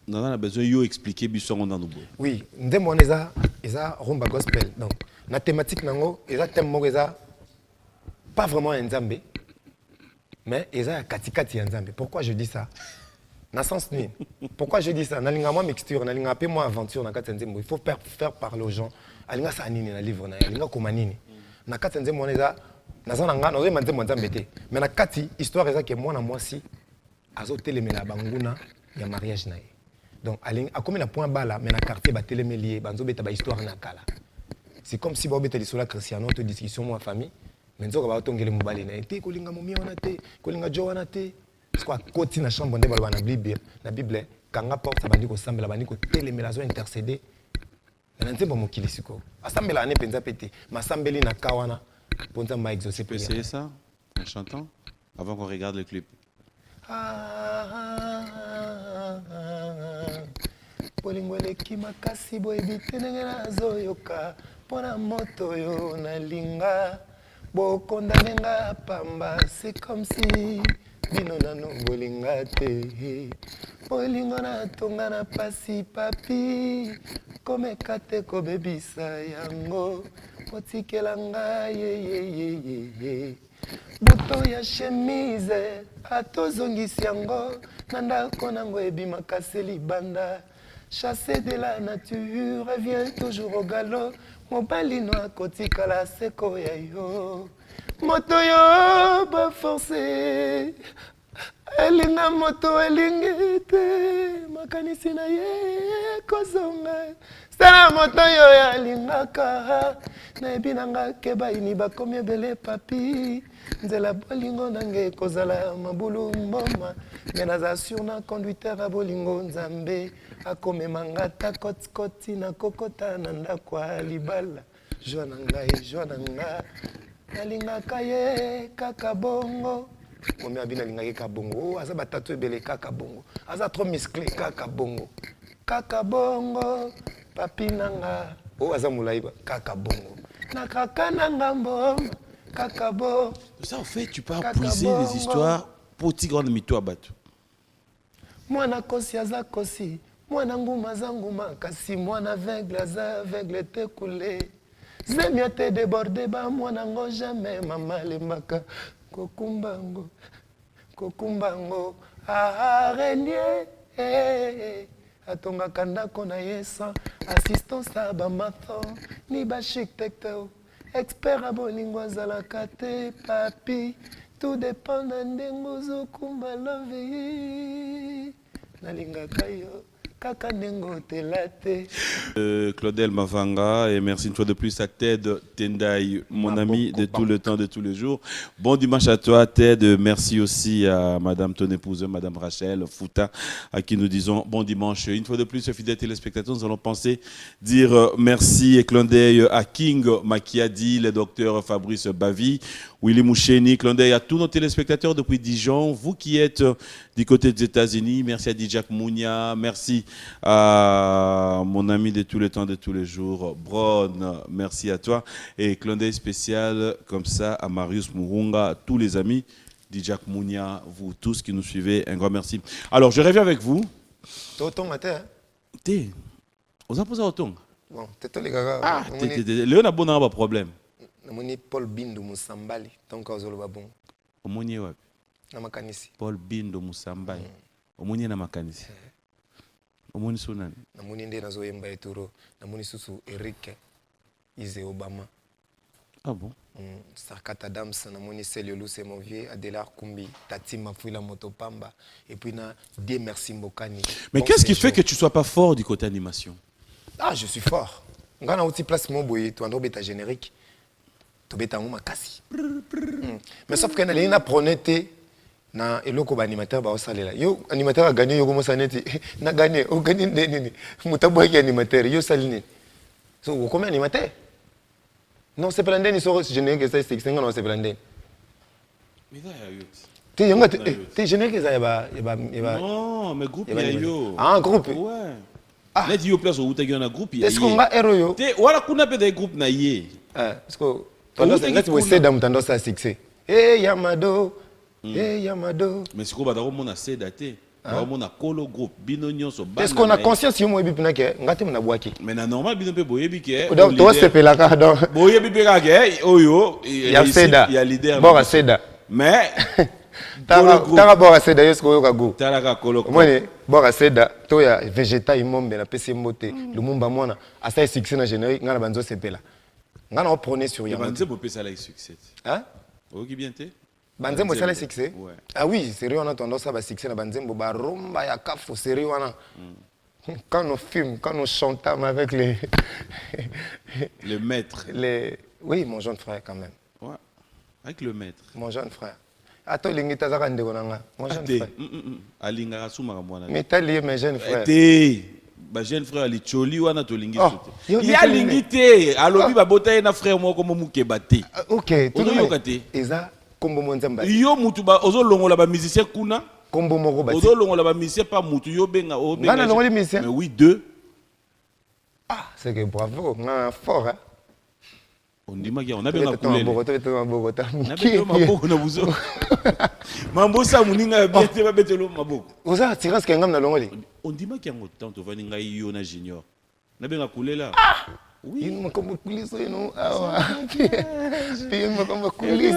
F: on a besoin de expliquer Bisson dans nous.
J: Oui, Nzembo eza rumba gospel. Donc, la thématique nango, eza thème mo eza pas vraiment un nzambe, mais eza katikati nzambe. Pourquoi je dis ça? Na sens ni. Pourquoi je dis ça? Na linga moi mixture, na linga pe moi aventure na kati nzembo. Il faut faire parler aux gens. Alinga sa nini na livre na, alinga koma nini. Na kati nzembo eza nazana ngana oye manze nzambe te mais na kati histoire eza ke mwana mwasi azotelemela banguna ya mariage na ye donc alingi akomi na point bala mais na quartier ba telemelier banzo beta ba histoire na kala c'est comme si ba obeta lisola Cristiano to discussion mo famille mais nzoka ba tongele mobali na te kolinga momi wana te kolinga jo wana te quoi koti na chambre nde balwa na bible kanga porte sa bandi ko sambela bandi ko telemela zo intercéder na nzembo mokili siko asambela ane penza pete masambeli na kawana.
F: Tu peux essayer ça en chantant avant qu'on regarde le clip.
J: Polingweleki makasi boyebi tenenge nazoyoka pona moto yo na linga bokondane nga pamba, c'est comme si bino nano bolinga te. Bolingo na tonga na pasi papi, komeka te kobebisa yango, otikela nga ye. Buto ya chemise, atozongisi yango, na ndako nango ebimaka se libanda. Chassé de la nature, revient toujours au galop. Mobali no akotikala seko ya yo. Moto yo ba forcé. Elinga moto elingi te. Makanisi na ye kozonga. Sala moto yo ya lingaka. Na ebinanga keba ini bakomi ebele papi. Nzela bolingo nange kozala mabulu mboma. Menaza sur na conducteur a bolingo nzambe. Akome mangata koti na kokota na ndako libala. Joa na nga. Nalingaka ye kaka bongo. Momi abina lingaki kaka bongo. Aza batatu ebele kaka bongo. Aza trop musclé kaka bongo. Kaka bongo. Papi nanga. Oh, aza moulaïba kaka bongo. Na kaka nanga mboma. Kaka bongo.
F: Ça en fait, tu peux puiser les histoires pour tigre mito à bateau.
J: Mwana kosi aza kosi. Mwana nguma za nguma kasi mwana aveugle aza aveugle te koule. Zemia te débordé ba mwana ngo jamais mama lembaka kokumbango araignée atongaka ndako na yesa assistance a bamaton ni bashictecteur expert a bolingo azalaka te papi tout dépend na ndenge ozokumba love nalingaka yo.
F: Claudel Mavanga, et merci une fois de plus à Ted Tendai, mon ami de tout le temps, de tous les jours. Bon dimanche à toi, Ted. Merci aussi à Madame ton épouse, Madame Rachel Fouta, à qui nous disons bon dimanche. Une fois de plus, fidèles téléspectateurs, nous allons dire merci et clin d'œil à King Makiadi, le docteur Fabrice Bavi, Willy Moucheni, clin d'œil à tous nos téléspectateurs depuis Dijon, vous qui êtes du côté des États-Unis, merci à Dijak Mounia, merci à mon ami de tous les temps, de tous les jours, Bron, merci à toi, et clin d'œil spécial comme ça à Marius Murunga, à tous les amis, Dijak Mounia, vous tous qui nous suivez, un grand merci. Alors, je reviens avec vous.
J: T'es matin.
F: T'es. On a posé au ton.
J: Bon, t'es les gars.
F: Ah, Léon a bon un problème.
J: Namoni Paul Bindu Musambali, donc ozolo bon.
F: Omoni wapi?
J: Na makanisi.
F: Paul Bindu Musambali. Omoni na makanisi. Omoni sonani.
J: Namoni nde nazo yemba eturo, namoni susu Eric Ize Obama.
F: Ah bon?
J: Sarkat Adams, namoni Celio Luce Movier, Adelar Kumbi, Tati Mafouila Motopamba, et puis na Dieu merci Mbokani.
F: Mais qu'est-ce qui fait que tu sois pas fort du côté animation?
J: Ah, je suis fort. Ngana outi place mon boy, tu ando beta générique. Tu beta ngoma kasi. Mais sauf que na pronete na eloko ba animateur ba osalela. Yo animateur a gagné yo comme ça neti. Na gagné, o gagné nini. Mutabo ki animateur, yo saline. So, comment animateur? Non, c'est pas l'indé, ni sur générique, c'est 5 ans, non, c'est pas l'indé.
F: Mais là,
J: il y a t'es générique, ça y a.
F: Non, mais groupe, il y a yo.
J: Ah, un groupe?
F: Ouais. Ah, là, il y a place où tu as un groupe.
J: Est-ce qu'on va héros yo?
F: Voilà, qu'on a des groupes naïe.
J: Parce que, tu vois, c'est dans tendance à succès. Eh, Yamado. Eh, Yamado.
F: Mais c'est quoi, d'abord, on a assez daté. On a colo groupe, binonio so.
J: Est-ce qu'on a conscience si moi bipina que ngati mna boaki?
F: Mais na normal bino pe boyebi ke.
J: Donc toi c'est pe la ka donc.
F: Boyebi pe ka ke oyo.
J: Ya Seda.
F: Ya leader.
J: Bora Seda.
F: Mais
J: tanga Bora Seda yesko yo ka go.
F: Tala ka colo.
J: Moi Bora Seda to ya végéta imombe na pesi mbote. Lumumba mwana asa succès na générique ngana banzo sepela. Ngana on prenait sur Yamado.
F: Banze bo pesa la succès.
J: Hein?
F: OK bien té.
J: Banzembo c'est le succès. Ouais. Ah oui, sérieux on a tendance à succès na Banzembo ba rumba ya kafo sérieux wana. Quand on filme, quand on chante avec les
F: le maître.
J: Oui, mon jeune frère quand même.
F: Ouais. Avec le maître.
J: Mon jeune frère. Ato lingita zaka ndeko nanga. Mon jeune frère.
F: Alinga rasuma mwana.
J: Mais t'as lié mes jeunes frères.
F: Ba jeune frère ali choli wana to lingi sote. Il y a lingité, alobi ba botaye na frère moko mo mukebate.
J: OK,
F: tout le monde.
J: Eza kombo monzamba.
F: Yo mutu ba ozo longola ba musicien kuna.
J: Kombo moko ba.
F: Ozo longola ba musicien pas mutu yo benga o benga.
J: Ngana longola musicien.
F: Mais oui, deux.
J: Ah, c'est que bravo, on a fort hein.
F: On dit que on a bien coulé.
J: On
F: a bien Mambo sa muninga bien te ba betelo maboko.
J: Oza tirance que ngam na longoli.
F: On dit que yango tant to vani ngai yo na junior. Na bien coulé là. Oui.
J: Il m'a comme coulé ça non. Ah ouais. Il m'a comme coulé.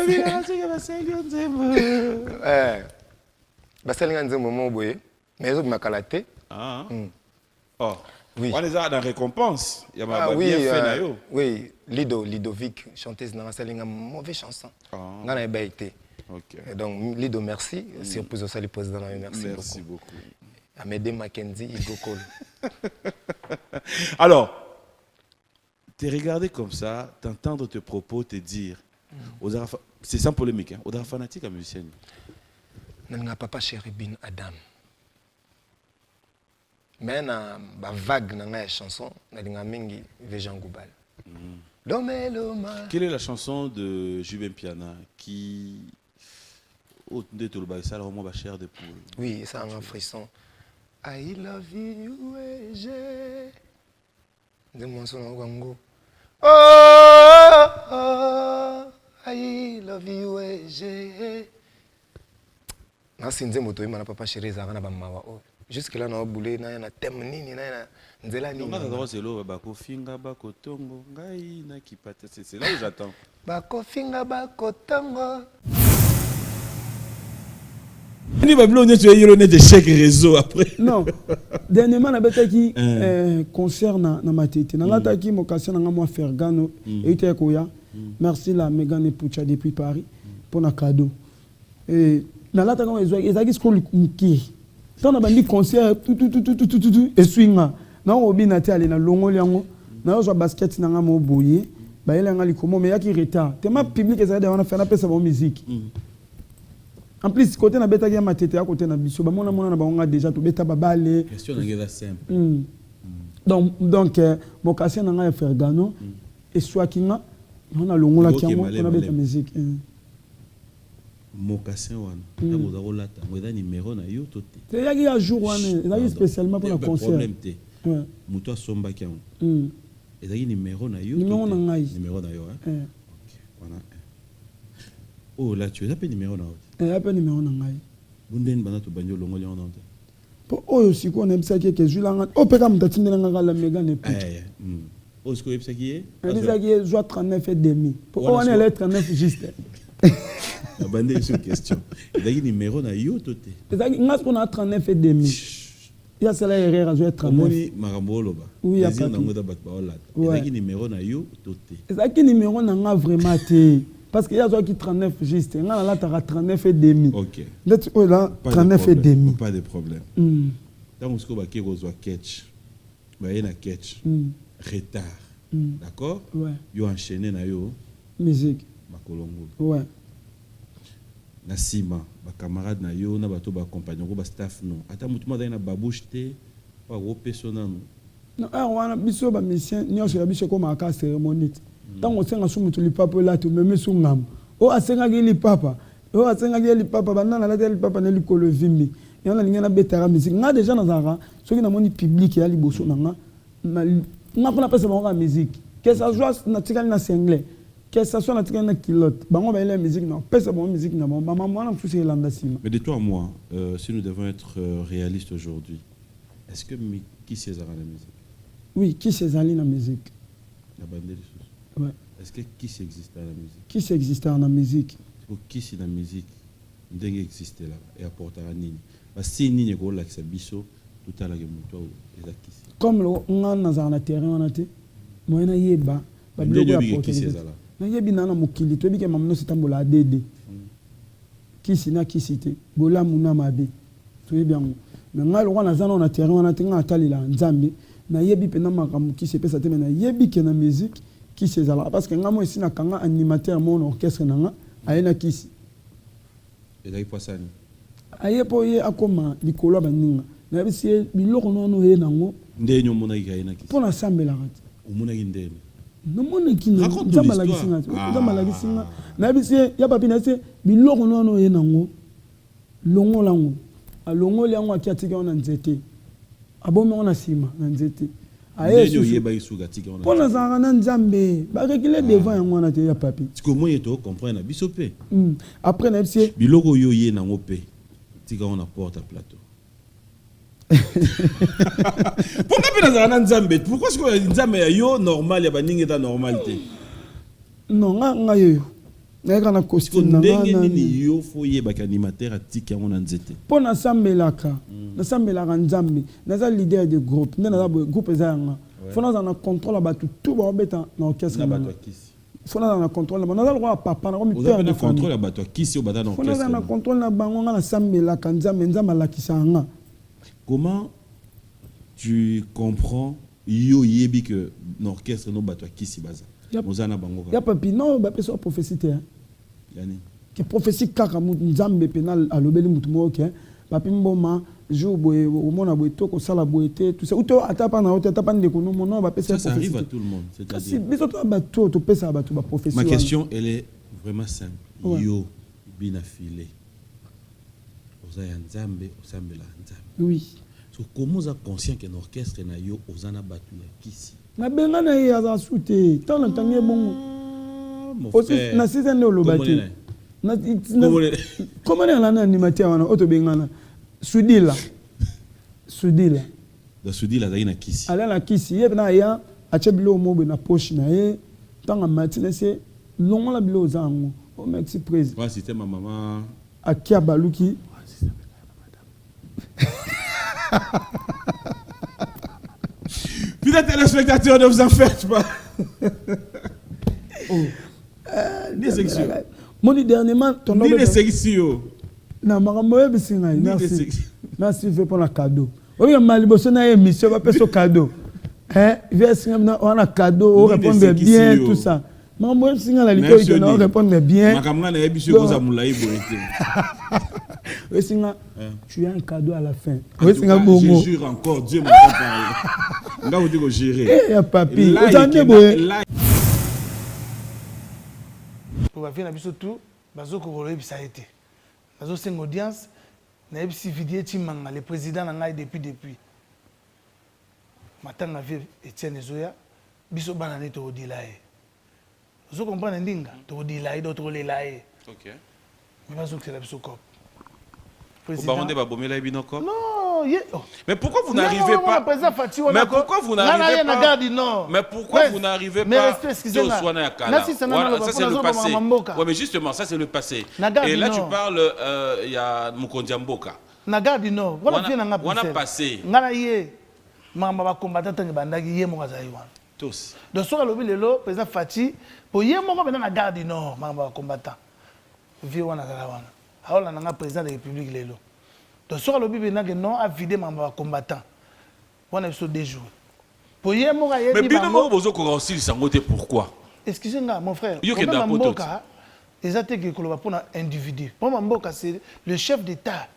J: Basalinga nzembo mo boye. Mais zo makalaté.
F: Ah. Oh.
J: Oui.
F: On est dans récompense. Il y a bien fait na yo.
J: Oui, Lidovic, chanteuse dans Salinga, mauvaise chanson. Nga na été.
F: OK.
J: Donc Lido merci, surprise au salut président merci
F: beaucoup.
J: Amédée Mackenzie Igo Cole.
F: Alors, te regarder comme ça, t'entendre tes propos, te dire c'est sans polémique hein, aux fanatiques à musicien.
J: Nanga papa chéri bin Adam. Mais na ba vague na chanson na linga mingi Vejan Goubal.
F: Quelle est la chanson de Jubin Piana qui au de tout le bail ça vraiment ba cher de poule.
J: Oui, ça a un frisson. I love you j'ai de mon son wango. Oh, I love you j'ai. Na sinze moto ima na papa chéri za na ba mawa o. Jusque là na boulé na thème nini na nzela nini.
F: On a droit c'est lo ba ko finga ba ko tongo ngai na kipata c'est là où j'attends.
J: Ba ko finga ba ko tongo.
F: Ni ba blonde tu yelo net de chaque réseau après.
K: Non. Dernièrement na betaki concert na matete. Na lataki mokasi na moi Fergano et ite koya. Merci la Megan Pucha depuis Paris pour na cadeau. Et na lataka ezaki skol mki. Tant abandi concert tout et swinga na obina te ale na longoli yango na zo basket na nga mo boye ba yela nga likomo mais yaki retard tellement public ezali on a fait na pesa ba musique en plus côté na beta ya matete ya côté na biso ba mona na ba déjà to beta ba balé
F: question na simple
K: donc vocation na nga ya Fergano et soit kinga on a longola ki yango on a beta musique
F: Mokassin wana ntango zakolata ngoza numéro na yo to te
K: te yaki ya jour wana ezaki spécialement pour le concert
F: problème te moto asombaki yango ezaki numéro na yo
K: numéro na ngai
F: numéro na yo OK wana oh là tu as pas numéro na yo
K: ya pas numéro na ngai
F: bundeni bana to banyo longoli on entend
K: po oyo siko na bisaki ke julanga o peka mtatindela nga la Megan et puis
F: o siko bisaki e
K: bisaki joie 39 et demi po on est lettre 39 juste
F: la bande sur question ezaki numéro na yo to te
K: ezaki ngas ko na 39 et demi ya sala erreur a jouer 39
F: moni makambo loba
K: oui
F: ya nango da bat baolata ezaki numéro na yo to te
K: ezaki numéro na nga vraiment te parce que ya zo ki 39 juste nga na lata 39 et demi
F: OK
K: net o là 39 et demi
F: pas de problème tant usko ba ki rozwa catch ba yena catch retard d'accord yo enchaîner na yo
K: musique
F: makolongo
K: ouais
F: na sima ba camarade na yo na bato ba compagnon ko ba staff no ata mutu ma na babouche te pa wo persona no
K: non wana biso ba mission nyonso ya biso ko maka cérémonie tango senga su mutu lipapa la to meme su ngam o asenga ki lipapa o asenga ki lipapa banana la lipapa na likolo vimbi yana lingana betara musique nga déjà na zara soki na moni public ya liboso na nga pona pesa ba musique que ça soit na tikali na anglais que ça soit na kilote bango ba la musique non pesa ba musique na bon maman na fusi landa sima.
F: Mais de toi à moi si nous devons être réalistes aujourd'hui est-ce que qui sait la musique?
K: Oui, qui sait la musique?
F: La bande de choses.
K: Ouais.
F: Est-ce que qui existe dans la musique?
K: Qui existe dans la musique?
F: Qui c'est la musique? Ndenge existe là et apportera nini? Parce que si nini ko la biso tout à la muto ezaki.
K: Comme le ngana za na terrain on a te moyena yeba ba biloko ya porter. Na yebi na mokili to bike mamno sitambola adede. Qui sina qui cité bola muna mabe. To yebi yango. Mais ngal wana za na terrain on a te ngata lila nzambe na yebi pena makambo qui se pesa te na yebi ke na musique qui se zala parce que ngamo ici na kanga animateur mon orchestre nanga ayena kisi.
F: Et pas ça ni.
K: Aye po ye akoma likolo baninga. Na bisi biloko no ye nango.
F: Ndenyo mona ikayena kisi.
K: Pona sambela rat.
F: Omona kindene.
K: No mona kinga. Nzambala kisinga. Nzambala kisinga. Na bisi ya papi na se biloko no ye nango. Longo lango. A longo lango akiatika ona nzete. Abome ona sima na nzete. Pour nous en Nzambe, réguler devant un mois na papi.
F: Comment est to comprendre na biso pe.
K: Après na bisi
F: biloko yo ye na ngope. Tika on apporte à plateau. Pourquoi pas Nzambe? Pourquoi est-ce que Nzambe yo normal ya baninga ta normalité?
K: Non, nga yo. Nga na costume na
F: nga ni yo fo ye ba animateur atika on nzete.
K: Pour na sambelaka, na sambelaka Nzambe, na za leader de groupe, na za groupe za nga. Faut na na contrôle ba tout ba beta na orchestre na kisi. Faut na na contrôle ba na za papa na ko mi père de
F: contrôle ba to kisi o bata na orchestre.
K: Faut na contrôle na bango nga na sambelaka Nzambe Nzambe la kisanga.
F: Comment tu comprends yo yebi que l'orchestre no bato kisi baza? Mozana bango.
K: Ya papi non ba peso prophétie te.
F: Yani.
K: Que prophétie kaka Nzambe penal alobeli mutu mo ke. Papi mboma jour boye o mona boye to ko sala boye te tout ça. Ou to atapa na atapa ndeko no non ba peso prophétie.
F: Ça arrive à tout le monde, c'est-à-dire.
K: Si biso to bato to pesa bato ba prophétie.
F: Ma question elle est vraiment simple. Yo bina filé. Ozaya Nzambe osambela Nzambe.
K: Oui.
F: So comment vous êtes conscient qu'un orchestre na yo ozana batu ya kisi?
K: Na benga na ye aza souté. Tant l'entendre bongo. Aussi na season de lobati. Na comment on a animateur wana auto bengana. Sudila. Sudila.
F: Da Sudila za ina kisi.
K: Ala na kisi ye na ya achebilo mobe na poche na ye. Tanga matinée c'est longo la bilo zango. O merci président.
F: Ouais, c'était ma maman.
K: Akia Baluki.
F: Putain, téléspectateurs, ne vous en faites pas. Ni sexy.
K: Mon dernièrement, ton nom.
F: Ni sexy.
K: Non, maman, merci. Merci pour le cadeau. Oui, Maliboso na émission, va passer au cadeau. Hein, viens on a cadeau, on répond bien, tout ça. Maman, si on a l'école, on répond bien.
F: Maman, na émission, vous avez moulay boité.
K: Oui, tu as un cadeau à la fin.
F: Oui, je jure encore, Dieu m'a pas parlé. On va vous dire que gérer.
K: Eh, papi, vous en êtes beau.
L: Pour la fin, on a tout, bazo kokolo ça a été. Bazo c'est une audience, na ebisi vidéo timanga le président na ngai depuis. Matin na vie Etienne Zoya, biso bana ne to dilaye. Vous comprenez ndinga, to dilaye d'autres lelaye.
F: OK.
L: Mais bazo que la biso cop.
F: Non, mais pourquoi vous n'arrivez pas? Mais pourquoi vous n'arrivez pas? Mais pourquoi vous n'arrivez pas? Ça c'est le passé. Ouais, mais justement, ça c'est le passé. Et là tu parles, il y a Mukondia Mboka.
L: Nagadi no.
F: On a passé.
L: Mamba ba combattant tangi bandaki ye mo kazai wana.
F: Tous.
L: Donc sur le lelo président Fati pour ye mo ko bena na garde nord mamba ba combattant. Vi wana kala wana. Aola nanga président de la République lelo. Donc sur le bibi na que non a vidé mamba combattant. On a sur deux jours. Pour hier mo ga yebi
F: mais bino mo bozo ko aussi sangote pourquoi?
L: Excusez-moi mon frère.
F: Yo ke da poto.
L: Les attaques que l'on va pour un individu. Pour Mboka c'est le chef d'État.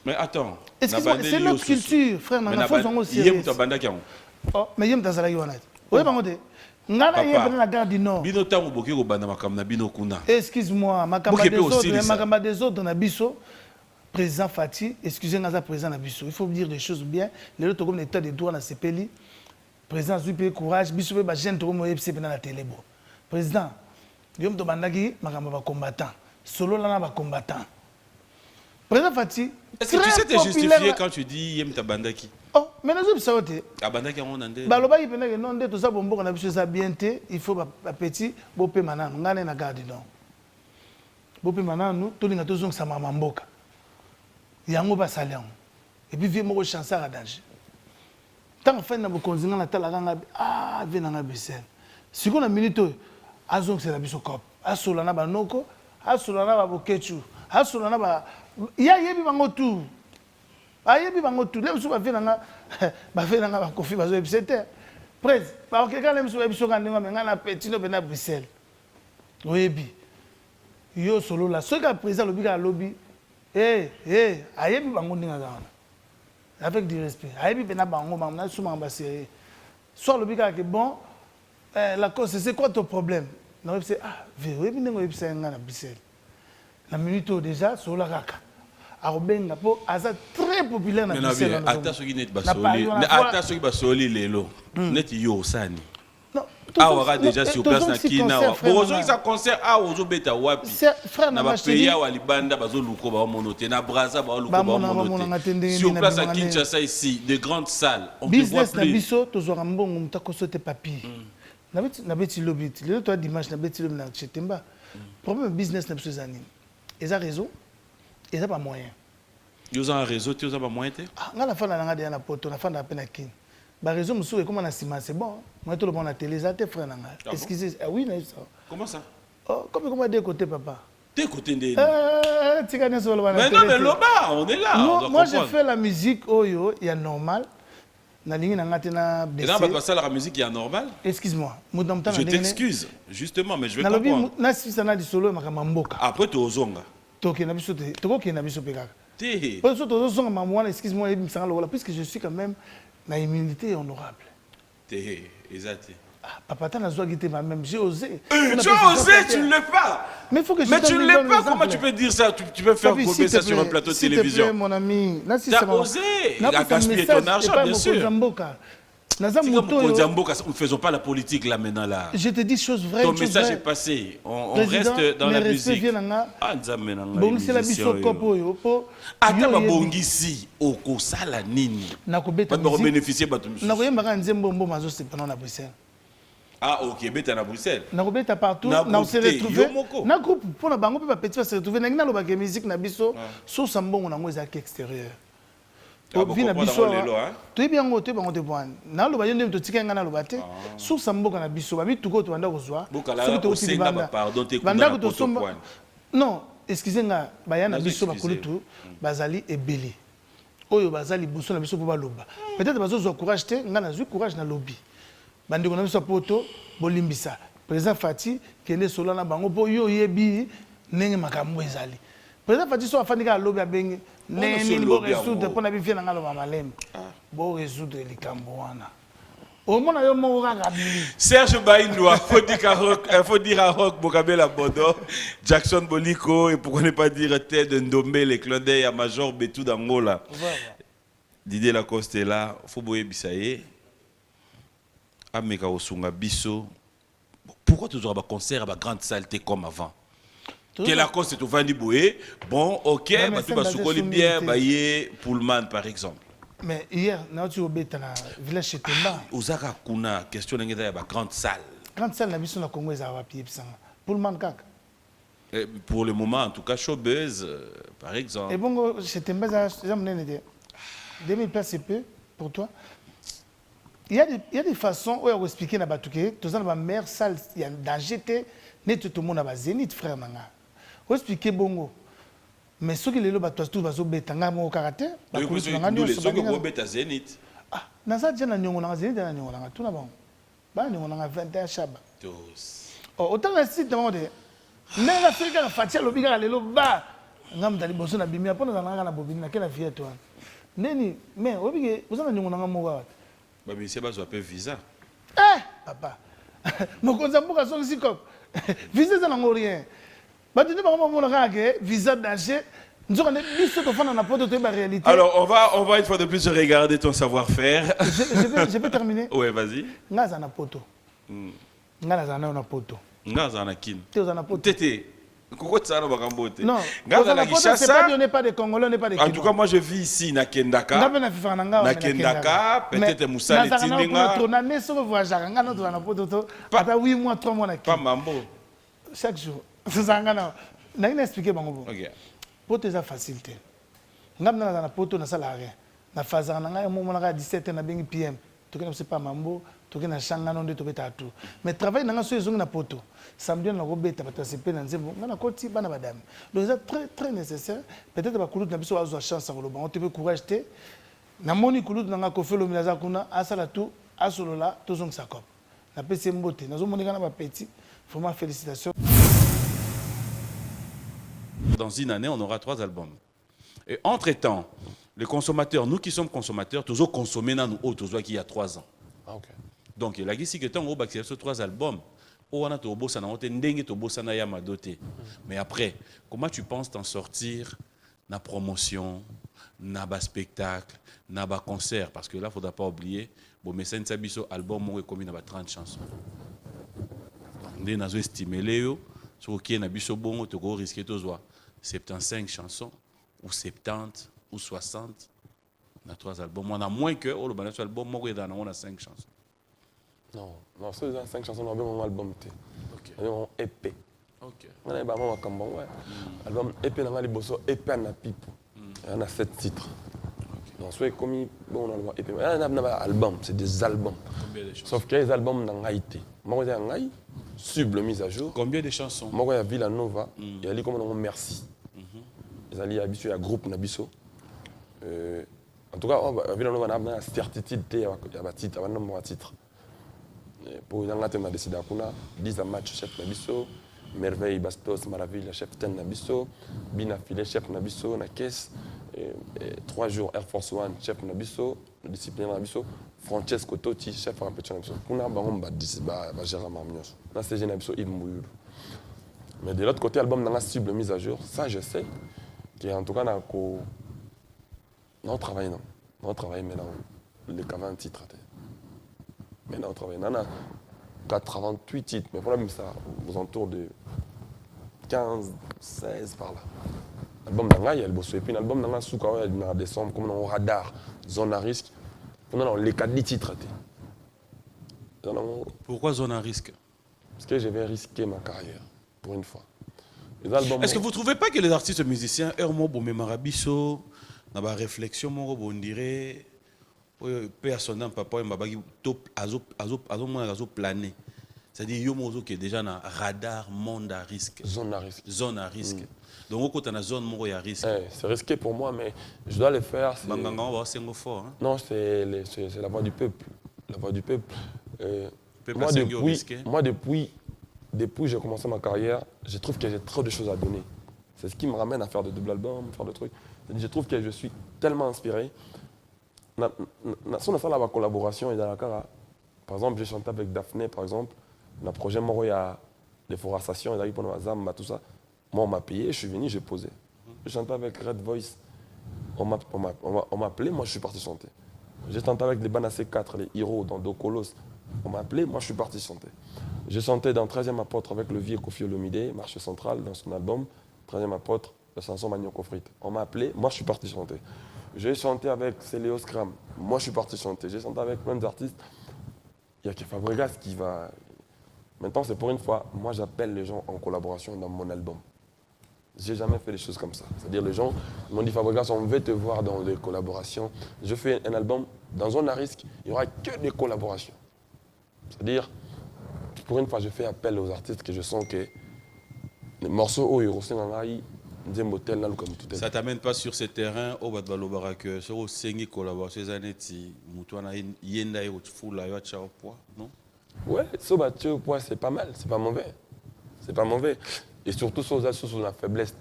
F: Mais attends.
L: Excusez-moi, c'est notre culture, frère. Nana faut on aussi. Yem
F: ta banda kiango.
L: Oh, mais yem ta zala yona. Oui bangote. Ngana yem na garde du nord.
F: Bino tango boki ko banda makam na bino kuna.
L: Excuse-moi, makamba des autres na biso. Président Fati, excusez-moi, président na biso. Il faut dire des choses bien. Les autres comme l'état des droits na CPLI. Président Zupi courage, biso be ba jeune to mo FC na télé bo. Président, yom to bandaki makamba ba combattant. Solo là na ba combattant. Président Fati,
F: est-ce que tu sais te justifier quand tu dis yem ta bandaki?
L: Oh, mais nous sommes sortis.
F: Ta bandaki on ande.
L: Ba loba yipena que non de tout ça bombo na biso ça bien té, il faut ba petit bopé mananu ngane na garde non. Bopé mananu to linga to zong sa mama mboka. Yango ba salian. Et puis vie mo chance à danger. Tant fin na bokonzinga na tala nga ah vie na besel. Siko na minute azong c'est la biso cop. Asola na ba noko, asola na ba bokechu, asola na ba ya yebi bango tout. Ayebi bango tout. Les sous ba vie na ba fait na ba kofi ba zo ebisete. Presse, ba quelqu'un les sous ba biso ngana nga na petit no bena Bruxelles. Oyebi. Yo solo la ce que président lobi ka lobby. Ayebi bango ndinga za wana. Avec du respect. Ayebi bena bango na sous ma sérieux. Soit lobi ka que bon la cause c'est quoi ton problème? Non c'est ah, oyebi ndingo ebisa nga na Bruxelles. La minute déjà sur la raka. arobenga po aza très populaire na Bruxelles.
F: Mais ata soki net basoli, ata soki basoli lelo. Net yo sani. Awa déjà sur place na kina. Bozo ki sa concert ozo beta wapi.
L: Frère
F: na ba pays wa libanda bazo luko ba monote na Brazza ba luko ba monote. Sur place à Kinshasa ici, de grandes salles. On ne voit
L: plus. Business na biso tozora mbongo mutako sote papier. Na beti lobit. Le toi dimanche na beti lobit na Chetemba. Problème business na biso zani. Eza réseau. Eza pas moyen.
F: Yo za un réseau, tu as pas moyen té?
L: Ah, nga na fana na ngade na poto, na fana pe na kin. Ba réseau musu e comment na sima c'est bon. Moi tout le monde na télé ça te frère na nga. Excusez, ah oui na ça.
F: Comment ça?
L: Oh, comment des côtés papa?
F: Des côtés des.
L: Tu connais sur le
F: Mais non mais là-bas, on est là.
L: Non, moi j'ai fait la musique oyo, il y a normal. Na lingi na ngate na
F: baissé. Et là ça la musique il y a normal?
L: Excuse-moi.
F: Je t'excuse justement mais je vais comprendre.
L: Na si ça na di solo makama mboka.
F: Après tu ozonga.
L: Toke na biso te. Toke na biso pekaka.
F: Té.
L: Parce que tozonga maman, excuse-moi, puisque je suis quand même na immunité honorable.
F: Té, exact.
L: Ah, papa, t'as guité même, j'ai osé.
F: Tu as osé, tu ne l'es pas.
L: Mais il faut que je
F: Mais tu ne l'es pas, comment tu peux dire ça? Tu peux faire gober ça sur un plateau de télévision.
L: S'il te plaît, mon ami.
F: Tu as osé. Il a gaspillé ton argent, bien sûr. Nous ne faisons pas la politique là maintenant. Là.
L: Je te dis chose vraie.
F: Ton message est passé. On reste dans la musique.
L: Ah, bon, c'est la biso kopo yo.
F: Attends, bongisi oko sala nini.
L: Nakobeta.
F: Pas bénéficier ba tum.
L: Nakoyemba ka nzembo mbo mazo se pendant na Bruxelles.
F: Ah OK, beta na Bruxelles.
L: Nakobeta partout, na se retrouver. Na groupe pour na bango pe ba petit va se retrouver. Na lo ba ke musique na biso so sambongo na ngoza ki extérieur. Vina biso to bien ngote bango te point na lo ba yende to tikenga na lo ba te so samboka na biso ba mituko to banda kozwa
F: so to
L: senga
F: ba pardon te
L: banda ko to somba non excusez-nga ba yana biso ba kulutu bazali ebeli oyo bazali buso na biso po ba loba peut-être bazo zo courage te nga na zu courage na lobby bandi ko na biso poto bolimbisa président Fati kende solo na bango po yo yebi nenge makambo ezali président Fati so afandika lobby abengi neni bo résoudre pour na bifia na ngalo mamalem bo résoudre likambo wana au moins yo mo kaka bili
F: Serge Baïndoua faut dire à Rock Bokabela Bodo Jackson Boliko et pourquoi ne pas dire Ted Ndombe les clins d'œil à Major Betou d'Angola Didier Lacoste est là faut boyer bisaye Ameka Osunga Bisso pourquoi toujours à concert à grande salle comme avant Quel accord c'est au Vandi Boué? Bon, ok, tu vas soukoler bien, bailler Pullman par exemple.
L: Mais hier, tu as été dans le village chez Temba.
F: Ozaka Kuna, question de la grande salle.
L: Grande salle, la mission de Congo est à pied. Pullman, kak.
F: Pour le moment, en tout cas, Showbuzz, par exemple.
L: Et bon, chez Temba, j'ai 2000 places, c'est peu pour toi. Il y a des façons où on expliquer dans Batouké, tout ça, dans la meilleure salle, il y a un danger, tout le monde a Zénith, frère. On expliquer bongo. Mais ceux qui les lobes tout va se mettre en mon karaté.
F: Donc ceux qui vont mettre Zénith.
L: Ah, nasa déjà na nyongo na Zénith na nyongo na tout na bon. Ba nyongo na 21 chaba. Oh, autant la site demande. Mais la fille qui a fait le biga le loba. Ngam dali boso na bimia pona na bobini na kela fille toi. Neni, mais obige vous na nyongo na mo wa.
F: Ba bi c'est ba zo visa.
L: Papa. Mon konzambuka so sikop. Visa ça n'a rien.
F: Alors, on va une fois de plus regarder ton savoir-faire.
L: Je vais terminer.
F: Oui, vas-y.
L: Ngazana poto. Ngazana poto.
F: Ngazana kin.
L: Ngazana poto.
F: Tété. Pourquoi tu as bakambote?
L: Non.
F: Ngazana
L: Kishasa. On n'est pas des Congolais, on n'est pas des
F: En tout cas, moi je vis ici na Kendaka. Na Kendaka, peut-être Moussa le Tindinga.
L: On a né sur le voyage. Ngana to na poto. Ata 8 mois 3 mois na
F: Pas mambo.
L: Chaque jour. Sangana. Na ina expliquer bango.
F: OK.
L: Poto eza facilité. Ngamna na poto na sala rien. Na faza na ngai mo na 17h na bengi PM. Toke na pas mambo, toke na shangana nde toke tatu. Mais travail na ngaso ezongi na poto. Samedi na ko beta participer na nzembo. Ngana koti bana badame. Donc c'est très très nécessaire. Peut-être ba kulut na biso wazo chance à loba. On te peut courage te. Na moni kulut na ngako felo minaza kuna asala tout asolola tozong sakop. Na pese mbote. Nazo monika na ba petit. Vraiment félicitations.
F: Dans une année, on aura 3 albums. Et entre-temps, les consommateurs, nous qui sommes consommateurs, toujours consommer dans nous autres, qui il y a 3 ans.
G: Ah, okay.
F: Donc, il y a qui est en haut, sur 3 albums. On a tout beau, ça n'a pas été ndenge, tout beau, ça n'a pas doté. Mais après, comment tu penses t'en sortir na promotion, na ba spectacle, na ba concert parce que là faudra pas oublier bon mécène sabiso album mo comme na ba 30 chansons. Ndé nazo estimer yo sur qui na biso bongo to go risquer to zoa 75 chansons ou 70 ou 60 na 3 albums. On a moins que le balance album mo on a 5 chansons.
M: Non, c'est 5 chansons dans mon album té. OK. On EP.
F: OK.
M: On a ba mo kambon ouais. Album EP na ngali bosso EP na pipo. On a 7 titres. Non, soit comme bon on a EP. On a album, c'est des albums.
F: Combien de chansons?
M: Sauf que les albums dans Haïti. Moi j'ai un Suble mise à jour.
F: Combien de chansons?
M: Moi j'ai Villanova, il y a comme on merci. Les alliés habitués à groupe Nabiso. En tout cas, Villanova a certitude il y a un titre, un nombre de titres. Pour les gens, on a décidé à 10 matchs chef Nabiso, Merveille Bastos, Maraville, chef Ten Nabiso, Bina Filet, chef Nabiso, na caisse, 3 jours Air Force One, chef Nabiso, discipline Nabiso, Francesco Totti, chef Rampetio Nabiso. On a gérer Marmios. Là, c'est Nabiso Ibmouyou. Mais de l'autre côté, l'album dans la cible mise à jour, ça je sais, qu'en tout cas, on travaille, non. On travaille maintenant, les 40 titres. Maintenant, on travaille. On a 88 titres, mais le problème, ça, aux alentours de 15, 16 par là. L'album d'Anga, il y a le bosso. Et puis l'album d'Anga, Soukawa, il y a décembre, comme on a radar, zone à risque. On a les 4 titres.
F: Pourquoi zone à risque?
M: Parce que je vais risquer ma carrière, pour une fois.
F: Est-ce que vous ne trouvez pas que les artistes musiciens, Hermo, Marabiso, dans la réflexion, on dirait, paix à son âme, papa, azo plané. C'est-à-dire, yomozo qui est déjà dans radar, monde à risque.
M: Zone à risque.
F: Zone à risque. Donc, quand on a zone, on a risque.
M: C'est risqué pour moi, mais je dois le faire.
F: Fort, hein?
M: Non, c'est la voix du peuple. La voix du peuple. Moi, depuis que j'ai commencé ma carrière, je trouve que j'ai trop de choses à donner. C'est ce qui me ramène à faire de double albums, faire des trucs. Je trouve que je suis tellement inspiré. Si on a fait la collaboration, et dans la cara, par exemple, j'ai chanté avec Daphné, par exemple. Dans le projet Moro, il y a déforestation, il y a pour Zamba, tout ça. Moi, on m'a payé, je suis venu, j'ai posé. J'ai chanté avec Red Voice. On m'a appelé, moi, je suis parti chanter. J'ai chanté avec les Banassé 4, les Hiro, dans Dokolos. On m'a appelé, moi, je suis parti chanter. J'ai chanté dans 13e apôtre avec le vieux Kofi Olomide, Marché Central, dans son album. 13e apôtre, la chanson Manioko Frite. On m'a appelé, moi, je suis parti chanter. J'ai chanté avec Céléos Kram. Moi, je suis parti chanter. J'ai chanté avec plein d'artistes. Il y a Fabregas qui va. Maintenant, c'est pour une fois, moi, j'appelle les gens en collaboration dans mon album. J'ai jamais fait des choses comme ça. C'est-à-dire, les gens m'ont dit, Fabregas, on veut te voir dans des collaborations. Je fais un album, dans Zone à risque, il n'y aura que des collaborations. C'est-à-dire, pour une fois, je fais appel aux artistes que je sens que les morceaux où ils
F: ça t'amène pas sur ce terrain au Badbalobara que sur au Sengi collaboration ces années ti Moutouana yenda et au Fula yo tchao poids, non?
M: Ouais, ça battu poids c'est pas mal, c'est pas mauvais. C'est pas mauvais. Et surtout sur la faiblesse.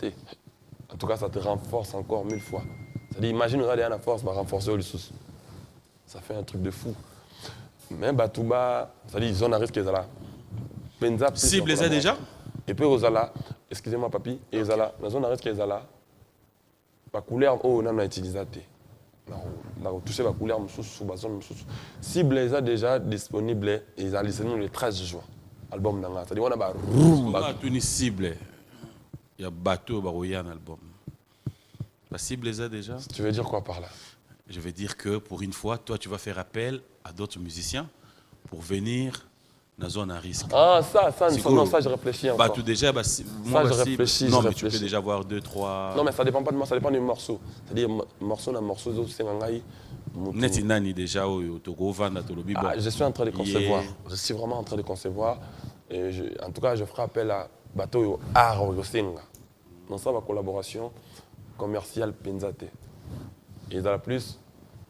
M: En tout cas, ça te renforce encore 1000 fois. C'est-à-dire, imagine regarder à la force, va renforcer le sous. Ça fait un truc de fou. Mais Batouba, c'est-à-dire zone à risque qu'ils là.
F: Cible les a déjà?
M: Et puis Rosala, excusez-moi papi, et Rosala, la zone à risque qu'ils là. La couleur, oh, on a utilisé. On a touché la couleur sous la zone. Cible les a déjà disponible et ils ont laissé nous le 13 juin. Album dans la. C'est-à-dire, on
F: a une cible. Il y a bateau, un album. La cible les a déjà?
M: Tu veux dire quoi par là?
F: Je veux dire que pour une fois, toi, tu vas faire appel à d'autres musiciens pour venir dans la zone à risque.
M: Ah, ça, je réfléchis encore.
F: Bah, tout déjà, bah,
M: moi, je réfléchis.
F: Non, mais tu peux déjà voir 2, 3...
M: Non, mais ça dépend pas de moi, ça dépend du morceau. C'est-à-dire, morceau, c'est un gars...
F: Netinani déjà,
M: je suis en train de concevoir. Je suis vraiment en train de concevoir. Et en tout cas, je ferai appel à Bateau Art Yosenga. Dans ça, ma collaboration commerciale Penzate. Et dans la plus,